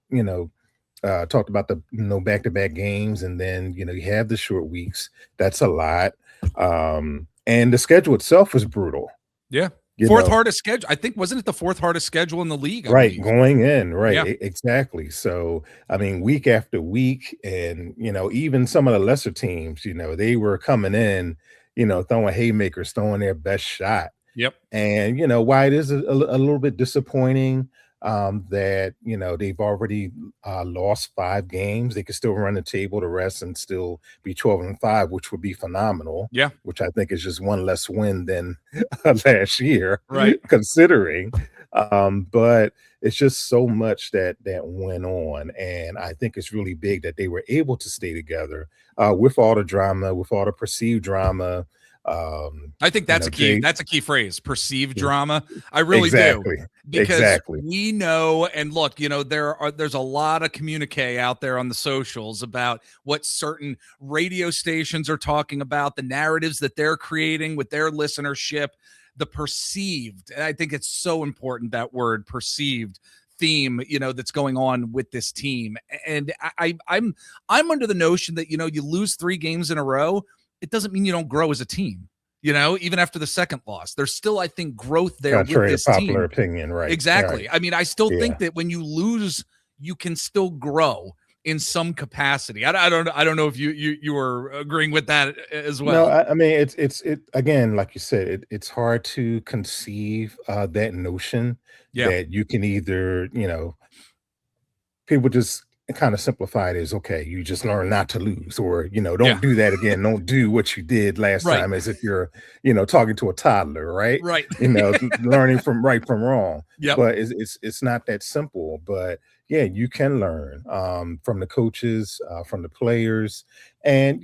talked about the back-to-back games, and then you have the short weeks. That's a lot, and the schedule itself was brutal. Yeah. Fourth hardest schedule. I think, wasn't it the fourth hardest schedule in the league? Right. Going in. Right. Yeah. Exactly. So, I mean, week after week, and, even some of the lesser teams, they were coming in, throwing haymakers, throwing their best shot. Yep. And, why it is a little bit disappointing that, they've already lost 5 games. They could still run the table the rest and still be 12-5, which would be phenomenal. Yeah. Which I think is just one less win than last year, right? Considering. But it's just so much that went on. And I think it's really big that they were able to stay together with all the drama, with all the perceived drama I think that's that's a key phrase, perceived drama. I really do. Because we know, and look, there's a lot of communique out there on the socials about what certain radio stations are talking about, the narratives that they're creating with their listenership, the perceived. And I think it's so important, that word perceived theme, that's going on with this team. And I'm under the notion that, you lose 3 games in a row, it doesn't mean you don't grow as a team. Even after the second loss, there's still, I think, growth there with this popular team. Opinion, right? Exactly. Right. I mean, I still think that when you lose, you can still grow in some capacity. I don't know if you were agreeing with that as well. No, I mean, it again, like you said, it's hard to conceive that notion that you can either, people just kind of simplify it as, okay, you just learn not to lose, or don't do that again, don't do what you did last time, as if you're talking to a toddler, right? Learning from right from wrong. But it's not that simple. But you can learn from the coaches, from the players. And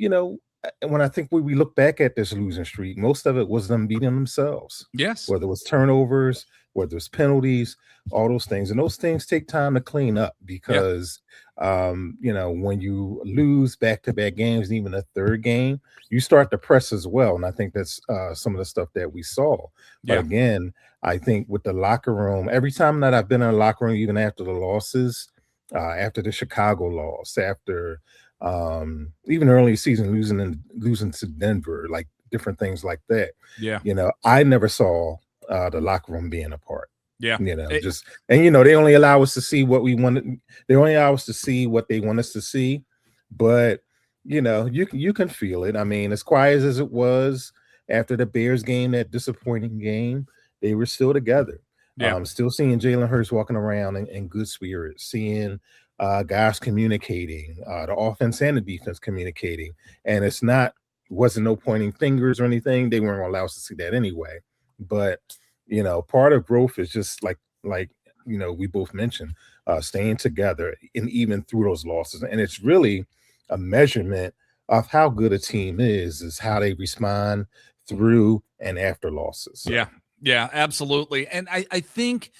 when I think we look back at this losing streak, most of it was them beating themselves. Whether it was turnovers, whether it's penalties, all those things. And those things take time to clean up, because when you lose back-to-back games, and even a third game, you start to press as well. And I think that's some of the stuff that we saw. But again, I think with the locker room, every time that I've been in a locker room, even after the losses, after the Chicago loss, after even early season losing to Denver, like different things like that. I never saw the locker room being apart. They only allow us to see what we wanted. They only allow us to see what they want us to see. But you can feel it. I mean, as quiet as it was after the Bears game, that disappointing game, they were still together. Still seeing Jalen Hurts walking around in good spirits, seeing guys communicating, the offense and the defense communicating. And wasn't no pointing fingers or anything. They weren't allowed to see that anyway. But part of growth is just like we both mentioned, staying together, and even through those losses. And it's really a measurement of how good a team is how they respond through and after losses. Yeah, absolutely. And I think,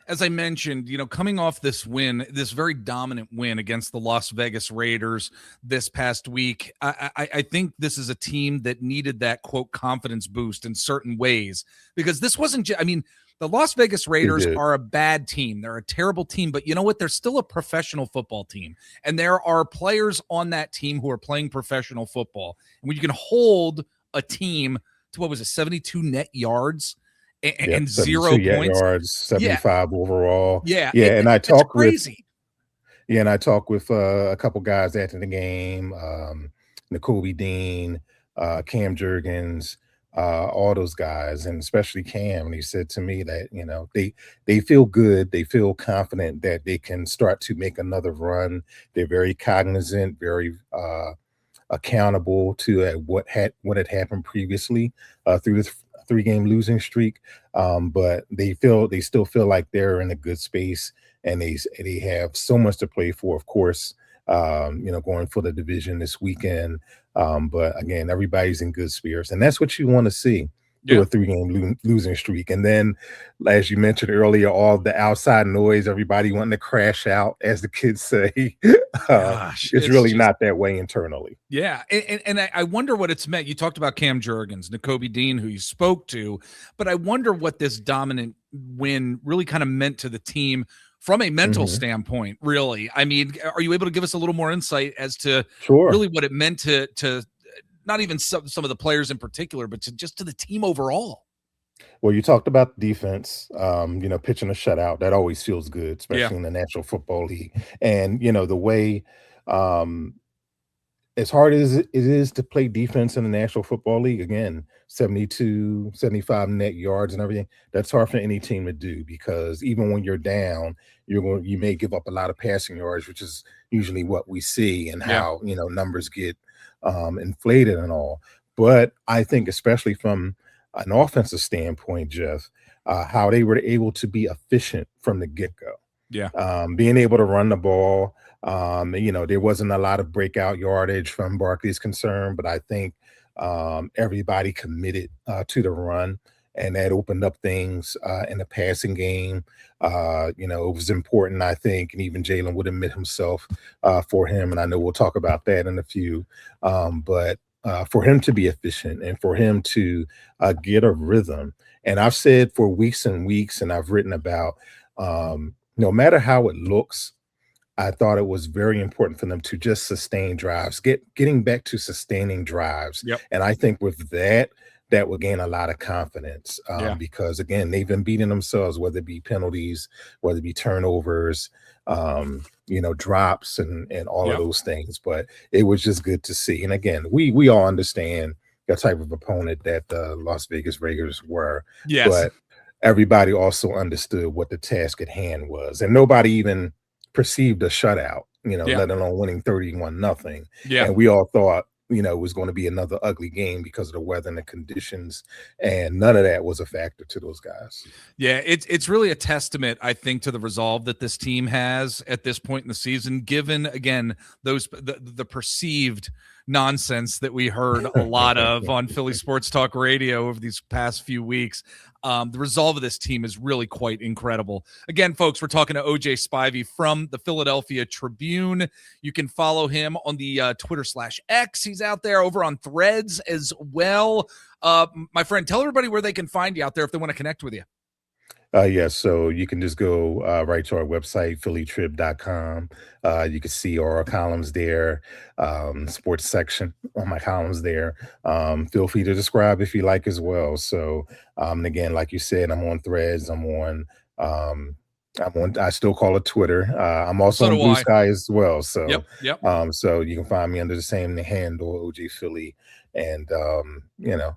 as I mentioned, coming off this win, this very dominant win against the Las Vegas Raiders this past week, I think this is a team that needed that, quote, confidence boost in certain ways, because this wasn't the Las Vegas Raiders are a bad team. They're a terrible team, but you know what? They're still a professional football team. And there are players on that team who are playing professional football. And when you can hold a team to, 72 net yards and 0 points, yards, 75 overall. And I talk crazy. And I talked with a couple guys after the game, N'Kobe Dean, Cam Jurgens, all those guys, and especially Cam. And he said to me that they feel good, they feel confident that they can start to make another run. They're very cognizant, very accountable to what had happened previously through this 3-game losing streak, but they still feel like they're in a good space, and they have so much to play for, of course, going for the division this weekend. But again, everybody's in good spirits, and that's what you want to see through a 3-game losing streak. And then, as you mentioned earlier, all the outside noise, everybody wanting to crash out, as the kids say. It's really not that way internally. And I wonder what it's meant. You talked about Cam Jurgens, N'Kobe Dean, who you spoke to, but I wonder what this dominant win really kind of meant to the team from a mental standpoint, really. I mean, are you able to give us a little more insight as to really what it meant to not even some of the players in particular, but just to the team overall? Well, you talked about defense, pitching a shutout. That always feels good, especially in the National Football League. And, the way, as hard as it is to play defense in the National Football League, again, 72, 75 net yards and everything, that's hard for any team to do, because even when you're down, you may give up a lot of passing yards, which is usually what we see, and how, numbers get inflated and all. But I think, especially from an offensive standpoint, Jeff, how they were able to be efficient from the get-go. Being able to run the ball. There wasn't a lot of breakout yardage from Barkley's concern, but I think Everybody committed to the run, and that opened up things in the passing game. It was important, I think, and even Jalen would admit himself for him. And I know we'll talk about that in a few. But for him to be efficient and for him to get a rhythm, and I've said for weeks and weeks, and I've written about no matter how it looks, I thought it was very important for them to just sustain drives, getting back to sustaining drives. Yep. And I think with that, that will gain a lot of confidence because again, they've been beating themselves, whether it be penalties, whether it be turnovers, drops and all of those things. But it was just good to see. And again, we all understand the type of opponent that the Las Vegas Raiders were. Yes. But everybody also understood what the task at hand was. And nobody even perceived a shutout, let alone winning 31-0. Yeah. And we all thought, it was going to be another ugly game because of the weather and the conditions. And none of that was a factor to those guys. Yeah, it's really a testament, I think, to the resolve that this team has at this point in the season, given, again, the perceived nonsense that we heard a lot of on Philly Sports Talk Radio over these past few weeks. The resolve of this team is really quite incredible. Again, folks, we're talking to OJ Spivey from the Philadelphia Tribune. You can follow him on the Twitter/X. He's out there over on Threads as well. My friend, tell everybody where they can find you out there if they want to connect with you. So you can just go right to our website, phillytrib.com. You can see all our columns there, sports section on my columns there. Feel free to describe if you like as well. So, and again, like you said, I'm on Threads. I still call it Twitter. I'm also on Blue Sky as well. So, so you can find me under the same handle, OJ Philly. And,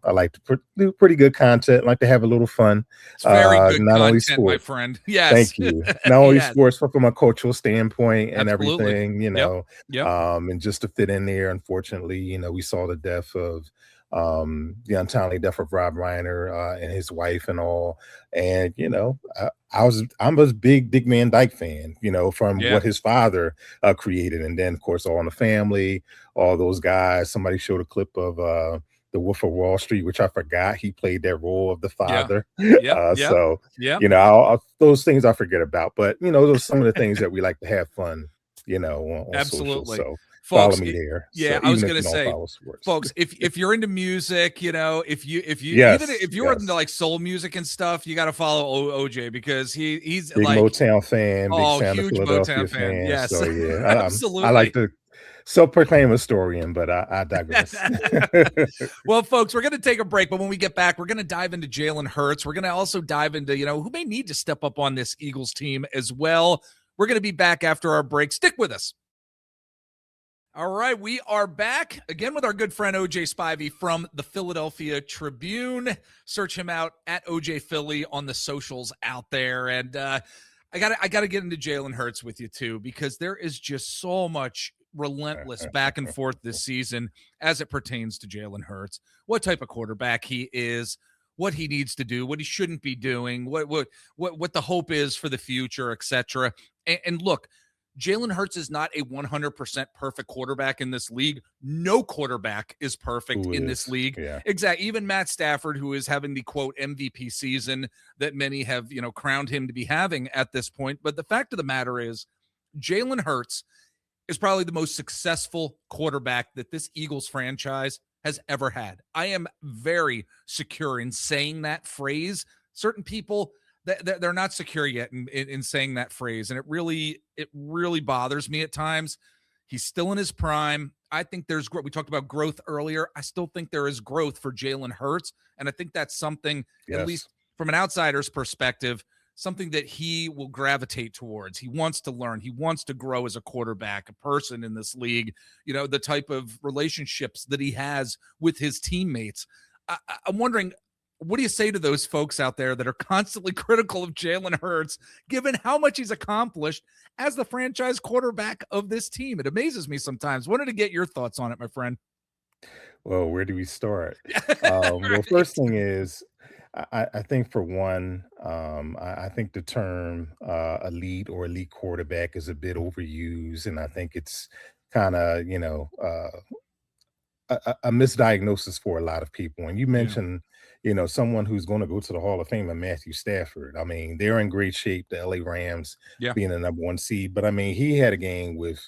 I like to do pretty good content, like to have a little fun. It's very good not content, only sports, my friend. Yes. Thank you. Not only sports, but from a cultural standpoint and everything, and just to fit in there, unfortunately, we saw the death of the untimely death of Rob Reiner and his wife and all. And, I'm a big Dick Van Dyke fan, from what his father created. And then, of course, All in the Family, all those guys. Somebody showed a clip of The Wolf of Wall Street, which I forgot he played that role of the father. So, those things I forget about. But, those are some of the things that we like to have fun, on Absolutely. social. So Folks, follow me there. Yeah, so I was going to say, folks, if you're into music, if you're into like soul music and stuff, you got to follow OJ because he's big like Motown fan, big fan of huge Philadelphia Motown fan. Yes, so absolutely. I like to self-proclaim historian, but I digress. Well, folks, we're going to take a break, but when we get back, we're going to dive into Jalen Hurts. We're going to also dive into who may need to step up on this Eagles team as well. We're going to be back after our break. Stick with us. All right, we are back again with our good friend OJ Spivey from the Philadelphia Tribune. Search him out at OJ Philly on the socials out there. And I gotta get into Jalen Hurts with you too, because there is just so much relentless back and forth this season as it pertains to Jalen Hurts. What type of quarterback he is, what he needs to do, what he shouldn't be doing, what the hope is for the future, etc. And look, Jalen Hurts is not a 100% perfect quarterback in this league. No quarterback is perfect in this league. Yeah. Exactly. Even Matt Stafford, who is having the quote MVP season that many have, crowned him to be having at this point. But the fact of the matter is, Jalen Hurts is probably the most successful quarterback that this Eagles franchise has ever had. I am very secure in saying that phrase. Certain people, they're not secure yet in saying that phrase. And it really bothers me at times. He's still in his prime. I think there's growth. We talked about growth earlier. I still think there is growth for Jalen Hurts. And I think that's something, at least from an outsider's perspective, something that he will gravitate towards. He wants to learn. He wants to grow as a quarterback, a person in this league, the type of relationships that he has with his teammates. I'm wondering, what do you say to those folks out there that are constantly critical of Jalen Hurts, given how much he's accomplished as the franchise quarterback of this team? It amazes me sometimes. Wanted to get your thoughts on it, my friend. Well, where do we start? Well, first thing is, I think for one, I think the term elite or elite quarterback is a bit overused, and I think it's kind of a misdiagnosis for a lot of people. And you Yeah. mentioned, someone who's going to go to the Hall of Fame, and Matthew Stafford. I mean, they're in great shape. The LA Rams Yeah. being the number one seed, but I mean, he had a game with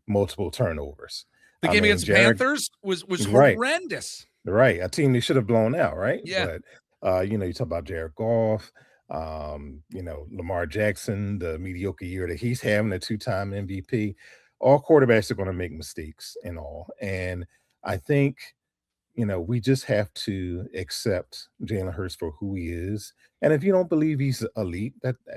multiple turnovers. The I game mean, against the Jared, Panthers was right, horrendous. right, a team they should have blown out, right? Yeah. But you talk about Jared Goff, Lamar Jackson, the mediocre year that he's having, a two-time MVP. All quarterbacks are going to make mistakes and all, and I think we just have to accept Jalen Hurts for who he is. And if you don't believe he's elite,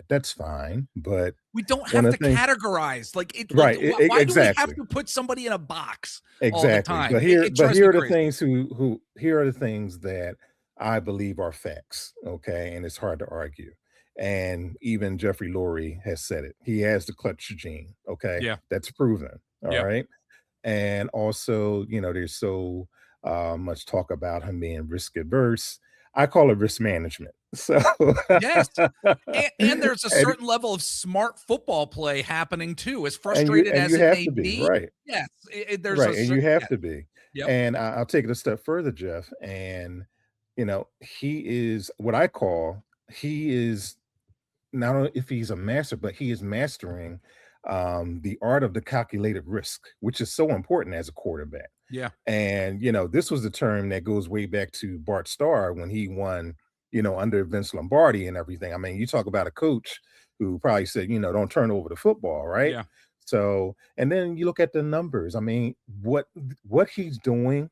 that's fine. But We don't one have of to the things, categorize. Like it like right? why do we have Exactly, to put somebody in a box all the exactly. time? But here, It but drives me here are the crazy. things here are the things that I believe are facts. Okay, and it's hard to argue. And even Jeffrey Lurie has said it. He has the clutch gene. Okay, Yeah. that's proven. All Yep. right. And also, there's so much talk about him being risk adverse. I call it risk management. So, Yes. And there's a and, certain level of smart football play happening too. As and you frustrated and as you it have may to be be, right, yes, there's a right, and you certain have yeah. to be. Yep. And I'll take it a step further, Jeff. And he is what I call he is not only if he's a master, but he is mastering the art of the calculated risk, which is so important as a quarterback. Yeah. And this was the term that goes way back to Bart Starr when he won, under Vince Lombardi and everything. I mean, you talk about a coach who probably said, don't turn over the football, right? Yeah. So, and then you look at the numbers. I mean, what he's doing,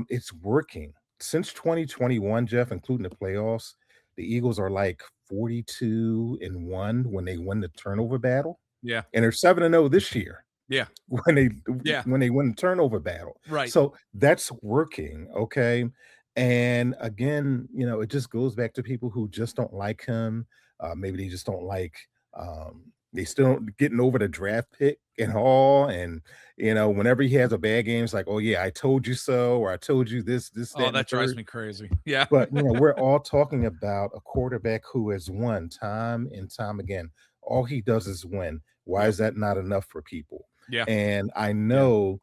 it's working. Since 2021, Jeff, including the playoffs, the Eagles are like 42-1 when they win the turnover battle, Yeah. and they're 7-0 this year Yeah. when they Yeah. when they win the turnover battle. Right. So that's working, okay? And again, it just goes back to people who just don't like him. Maybe they just don't like they still don't getting over the draft pick and all. And whenever he has a bad game, it's like, oh yeah, I told you so, or I told you this, that, Oh, and the that drives third. me crazy. Yeah. But we're all talking about a quarterback who has won time and time again. All he does is win. Why Yep. is that not enough for people? Yeah. And I Yeah. know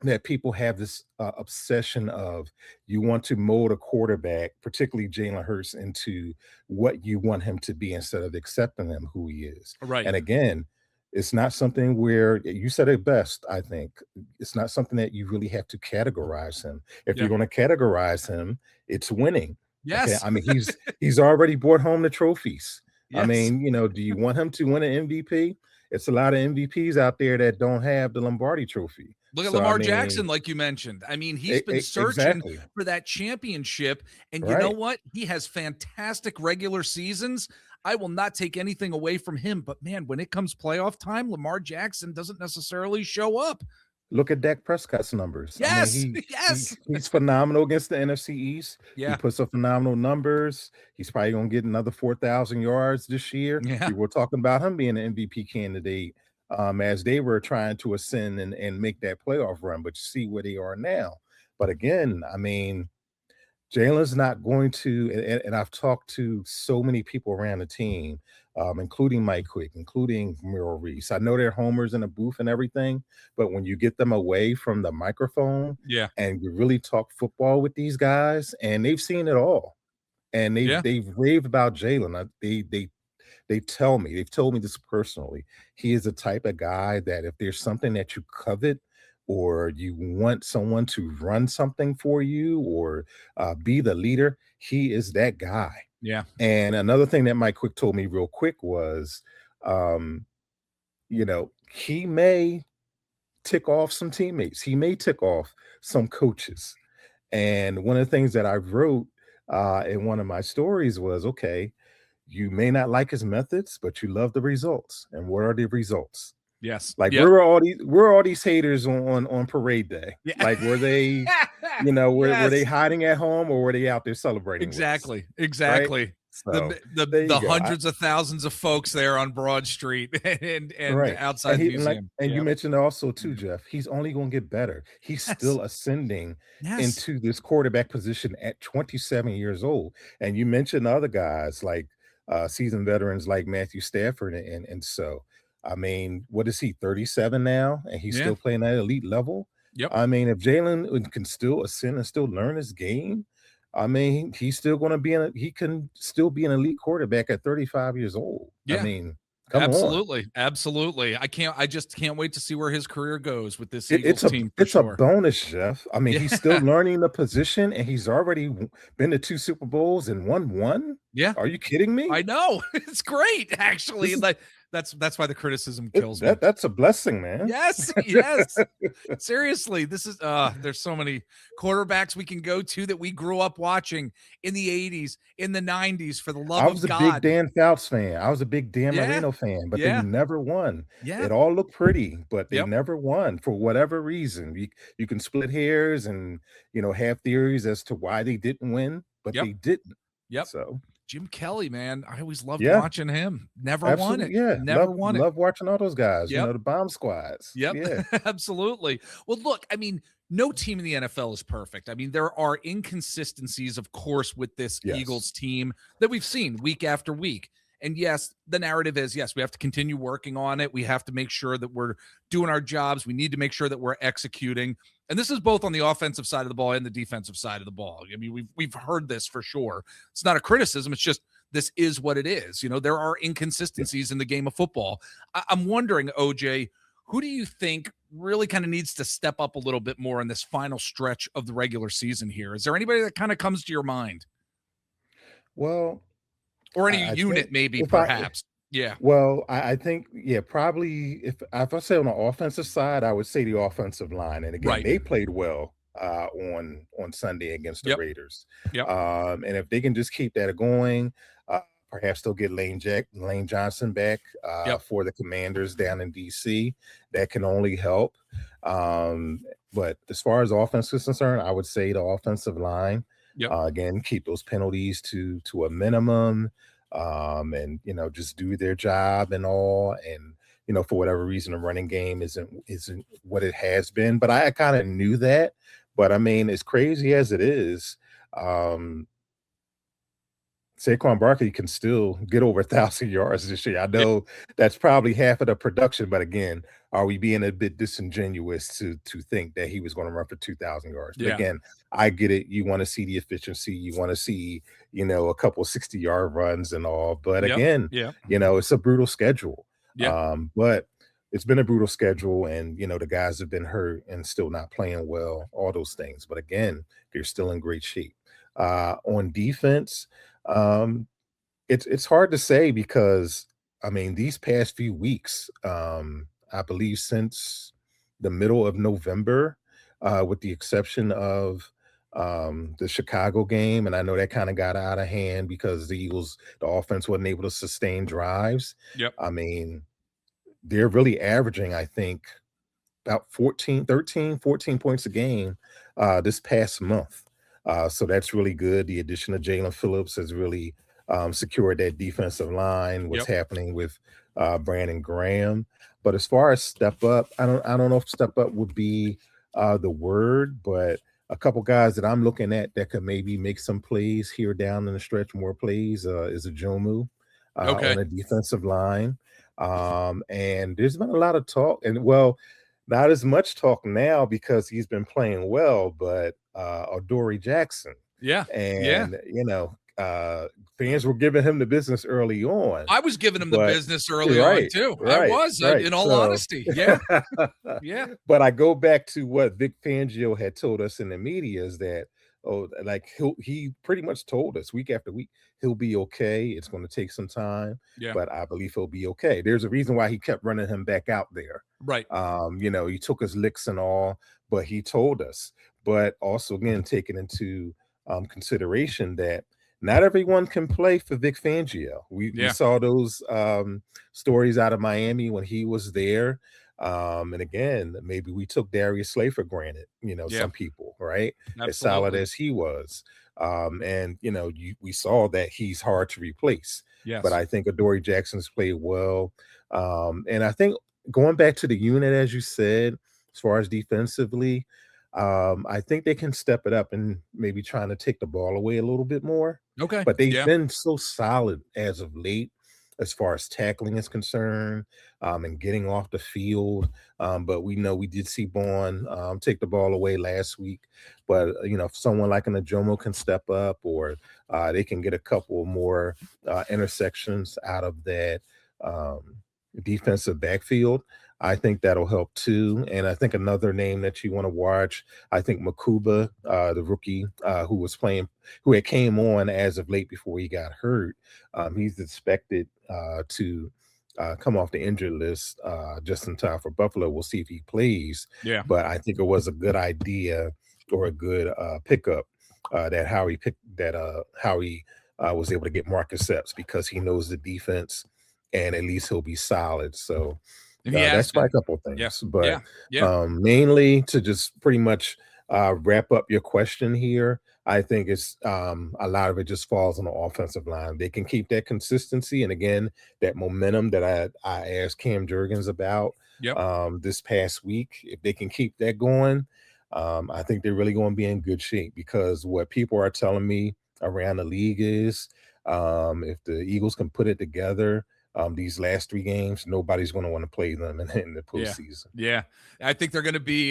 that people have this obsession of you want to mold a quarterback, particularly Jalen Hurts, into what you want him to be instead of accepting him who he is. Right. And again, it's not something where you said it best. I think it's not something that you really have to categorize him. If Yeah. you're going to categorize him, it's winning. Okay, Yes. I mean he's already brought home the trophies. I Yes. mean, do you want him to win an MVP? It's a lot of MVPs out there that don't have the Lombardi trophy. Look at So I Lamar mean, Jackson, like you mentioned. I mean, he's been searching exactly for that championship. And you know right. what? He has fantastic regular seasons. I will not take anything away from him. But man, when it comes playoff time, Lamar Jackson doesn't necessarily show up. Look at Dak Prescott's numbers. I mean, Yes. Yes. he's phenomenal against the NFC East. He Yeah. puts up phenomenal numbers. He's probably going to get another 4,000 yards this year. Yeah. People were talking about him being an MVP candidate as they were trying to ascend and make that playoff run. But you see where they are now. But again, I mean, Jalen's not going to, and I've talked to so many people around the team, including Mike Quick, including Merrill Reese. I know they're homers in the booth and everything, but when you get them away from the microphone Yeah. and you really talk football with these guys, and they've seen it all, and Yeah. they've raved about Jalen. They've told me this personally. He is the type of guy that if there's something that you covet or you want someone to run something for you or be the leader, he is that guy. Yeah. And another thing that Mike Quick told me real quick was, um, he may tick off some teammates. He may tick off some coaches. And one of the things that I wrote in one of my stories was, okay, you may not like his methods, but you love the results. And what are the results? Yes. Like Yep. where are all these haters on parade day? Yeah. Like were they, were Yes. they hiding at home or were they out there celebrating? with us? Exactly. Exactly. So The there you the go. hundreds of thousands of folks there on Broad Street and Right. outside the museum. And you Yep. mentioned also too, Jeff, he's only going to get better. He's Yes. still ascending Yes. into this quarterback position at 27 years old. And you mentioned other guys like seasoned veterans like Matthew Stafford and so I mean, what is he, 37 now? And he's Yeah. still playing at elite level. Yep. I mean, if Jalen can still ascend and still learn his game, I mean, he's still going to be he can still be an elite quarterback at 35 years old. I Yeah. mean, come on. Absolutely. Absolutely. I just can't wait to see where his career goes with this Eagles It's a team for it's a sure. bonus, Jeff. I mean, he's still Yeah. learning the position, and he's already been to 2 Super Bowls and won 1. Yeah. Are you kidding me? I know. It's great, actually. This is Like that's why the criticism kills me. that's a blessing, man. Yes, yes. Seriously, this is there's so many quarterbacks we can go to that we grew up watching in the 80s, in the 90s, for the love I of was a big God. Dan Fouts fan. I was a big Dan Yeah. Marino fan, but Yeah. they never won. Yeah. It all looked pretty, but they Yep. never won for whatever reason. You can split hairs and have theories as to why they didn't win, but Yep. they didn't. Yep. So Jim Kelly, man, I always loved yeah, watching him. Never won it. absolutely, yeah. Never won it. Love watching all those guys. Yep. The bomb squads. Yep. Yeah. Absolutely. Well, look, I mean, no team in the NFL is perfect. I mean, there are inconsistencies, of course, with this Yes. Eagles team that we've seen week after week. And yes, the narrative is, yes, we have to continue working on it. We have to make sure that we're doing our jobs. We need to make sure that we're executing. And this is both on the offensive side of the ball and the defensive side of the ball. I mean, we've heard this for sure. It's not a criticism. It's just this is what it is. There are inconsistencies in the game of football. I'm wondering, OJ, who do you think really kind of needs to step up a little bit more in this final stretch of the regular season here? Is there anybody that kind of comes to your mind? Well, or any I unit, think maybe, perhaps. Yeah. Well, I think, probably if I say on the offensive side, I would say the offensive line. And again, Right. they played well on Sunday against the Yep. Raiders. Yep. And if they can just keep that going, perhaps they'll get Lane Johnson back Yep. for the Commanders down in DC. That can only help. But as far as offense is concerned, I would say the offensive line. Yep. Again, keep those penalties to a minimum. And just do their job and all. And for whatever reason, the running game isn't what it has been. But I kind of knew that. But I mean, as crazy as it is, Saquon Barkley can still get over 1,000 yards this year. I know that's probably half of the production, but again, are we being a bit disingenuous to think that he was going to run for 2,000 yards? But again, I get it. You want to see the efficiency. You want to see, a couple 60-yard runs and all. But again, it's a brutal schedule. But it's been a brutal schedule, and the guys have been hurt and still not playing well, all those things. But again, they're still in great shape. On defense, it's hard to say because I mean these past few weeks, I believe since the middle of November, with the exception of the Chicago game, and I know that kind of got out of hand because the offense wasn't able to sustain drives. Yep. I mean, they're really averaging, I think, about 14 points a game this past month. So that's really good. The addition of Jalen Phillips has really secured that defensive line. What's happening with Brandon Graham. But as far as step up, I don't know if step up would be the word, but a couple guys that I'm looking at that could maybe make some plays here down in the stretch, more plays, is a Jomu on a defensive line. And there's been a lot of talk, and not as much talk now because he's been playing well, but Adoree Jackson. And fans were giving him the business early on. I was giving him the business early on too. I was, in all honesty. Yeah. But I go back to what Vic Fangio had told us in the media is that, he pretty much told us week after week, he'll be okay. It's going to take some time, but I believe he'll be okay. There's a reason why he kept running him back out there. Right. He took his licks and all, but he told us. But also, again, taking into consideration that not everyone can play for Vic Fangio. We saw those stories out of Miami when he was there. And again, maybe we took Darius Slay for granted, some people, right? Absolutely. As solid as he was. And we saw that he's hard to replace. But I think Adoree Jackson's played well. And I think going back to the unit, as you said, as far as defensively, I think they can step it up and maybe trying to take the ball away a little bit more. Okay. But they've been so solid as of late. as far as tackling is concerned, and getting off the field. But we know we did see Bourne take the ball away last week. But if someone like an Ajomo can step up, or they can get a couple more intersections out of that defensive backfield, I think that'll help too. And I think another name that you want to watch, I think Makuba, the rookie who had came on as of late before he got hurt. He's expected to come off the injured list just in time for Buffalo. We'll see if he plays. Yeah. But I think it was a good idea, or a good pickup, that Howie was able to get Marcus Epps, because he knows the defense, and at least he'll be solid. So that's my couple of things. Yeah. But Yeah. mainly to just pretty much wrap up your question here, I think it's a lot of it just falls on the offensive line. They can keep that consistency, and again, that momentum that I asked Cam Jurgens about this past week. If they can keep that going, I think they're really going to be in good shape, because what people are telling me around the league is, if the Eagles can put it together, these last 3 games, nobody's going to want to play them in the postseason. Yeah. I think they're going to be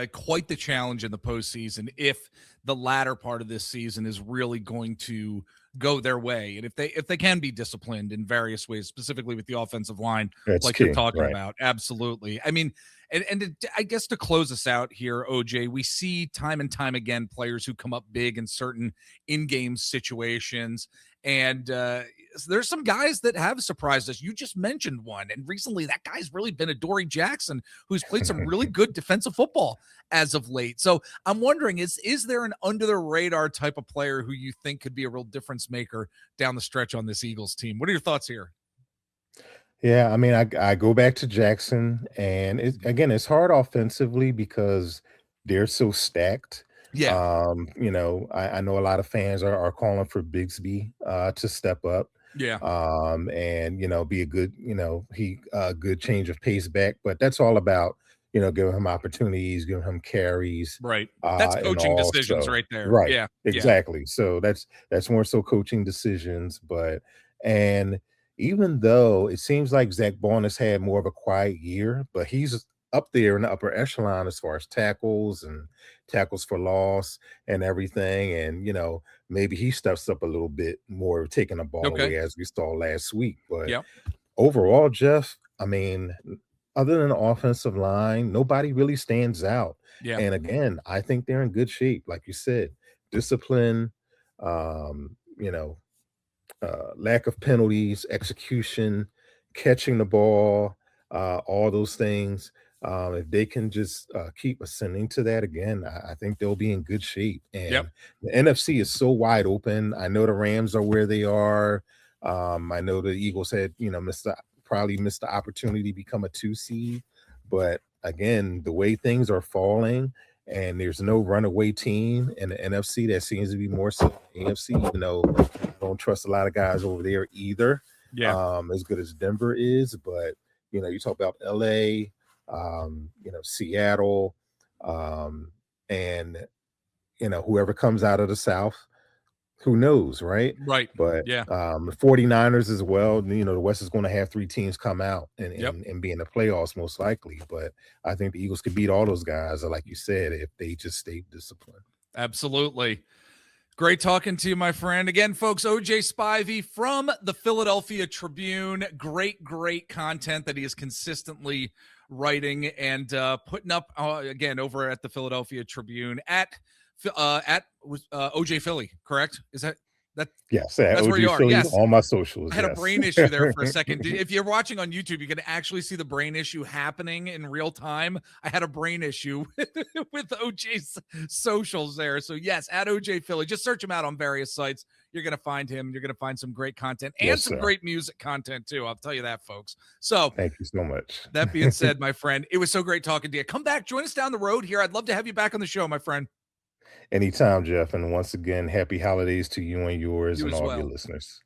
quite the challenge in the postseason if the latter part of this season is really going to go their way, and if they can be disciplined in various ways, specifically with the offensive line, like you're talking about. Absolutely. I mean, and I guess to close us out here, OJ, we see time and time again players who come up big in certain in-game situations, and there's some guys that have surprised us. You just mentioned one, and recently that guy's really been Adoree Jackson, who's played some really good defensive football as of late. So I'm wondering, is there an under the radar type of player who you think could be a real difference maker down the stretch on this Eagles team? What are your thoughts here? Yeah, I mean, I go back to Jackson, and it's hard offensively because they're so stacked. Yeah. I know a lot of fans are calling for Bigsby to step up. Yeah. And be a good, good change of pace back. But that's all about, giving him opportunities, giving him carries. Right. That's coaching decisions right there. Right. Yeah. Exactly. So that's more so coaching decisions. And even though it seems like Zach Bond has had more of a quiet year, but he's up there in the upper echelon as far as tackles and tackles for loss and everything. And, maybe he steps up a little bit more, taking the ball away, as we saw last week. But overall, Jeff, I mean, other than the offensive line, nobody really stands out. Yeah. And again, I think they're in good shape. Like you said, discipline, lack of penalties, execution, catching the ball, all those things. If they can just keep ascending to that again, I think they'll be in good shape. And the NFC is so wide open. I know the Rams are where they are. I know the Eagles had, probably missed the opportunity to become a 2 seed. But again, the way things are falling, and there's no runaway team in the NFC, that seems to be more so the AFC, even though I don't trust a lot of guys over there either. As good as Denver is. But, you talk about LA, Seattle, and, whoever comes out of the South, who knows, right? Right. But the 49ers as well, the West is going to have 3 teams come out and be in the playoffs most likely. But I think the Eagles could beat all those guys, like you said, if they just stay disciplined. Absolutely. Great talking to you, my friend. Again, folks, OJ Spivey from the Philadelphia Tribune. Great content that he is consistently writing and putting up again over at the Philadelphia Tribune at OJ Philly, correct? Is that yes? That's OJ where you are. Philly, Yes, all my socials. I had a brain issue there for a second. If you're watching on YouTube, you can actually see the brain issue happening in real time. I had a brain issue with OJ's socials there. So yes, at OJ Philly, just search him out on various sites. You're going to find him. You're going to find some great content and some great music content too. I'll tell you that, folks. So thank you so much. That being said, my friend, it was so great talking to you. Come back, join us down the road here. I'd love to have you back on the show, my friend. Anytime, Jeff. And once again, happy holidays to you and yours and all your listeners.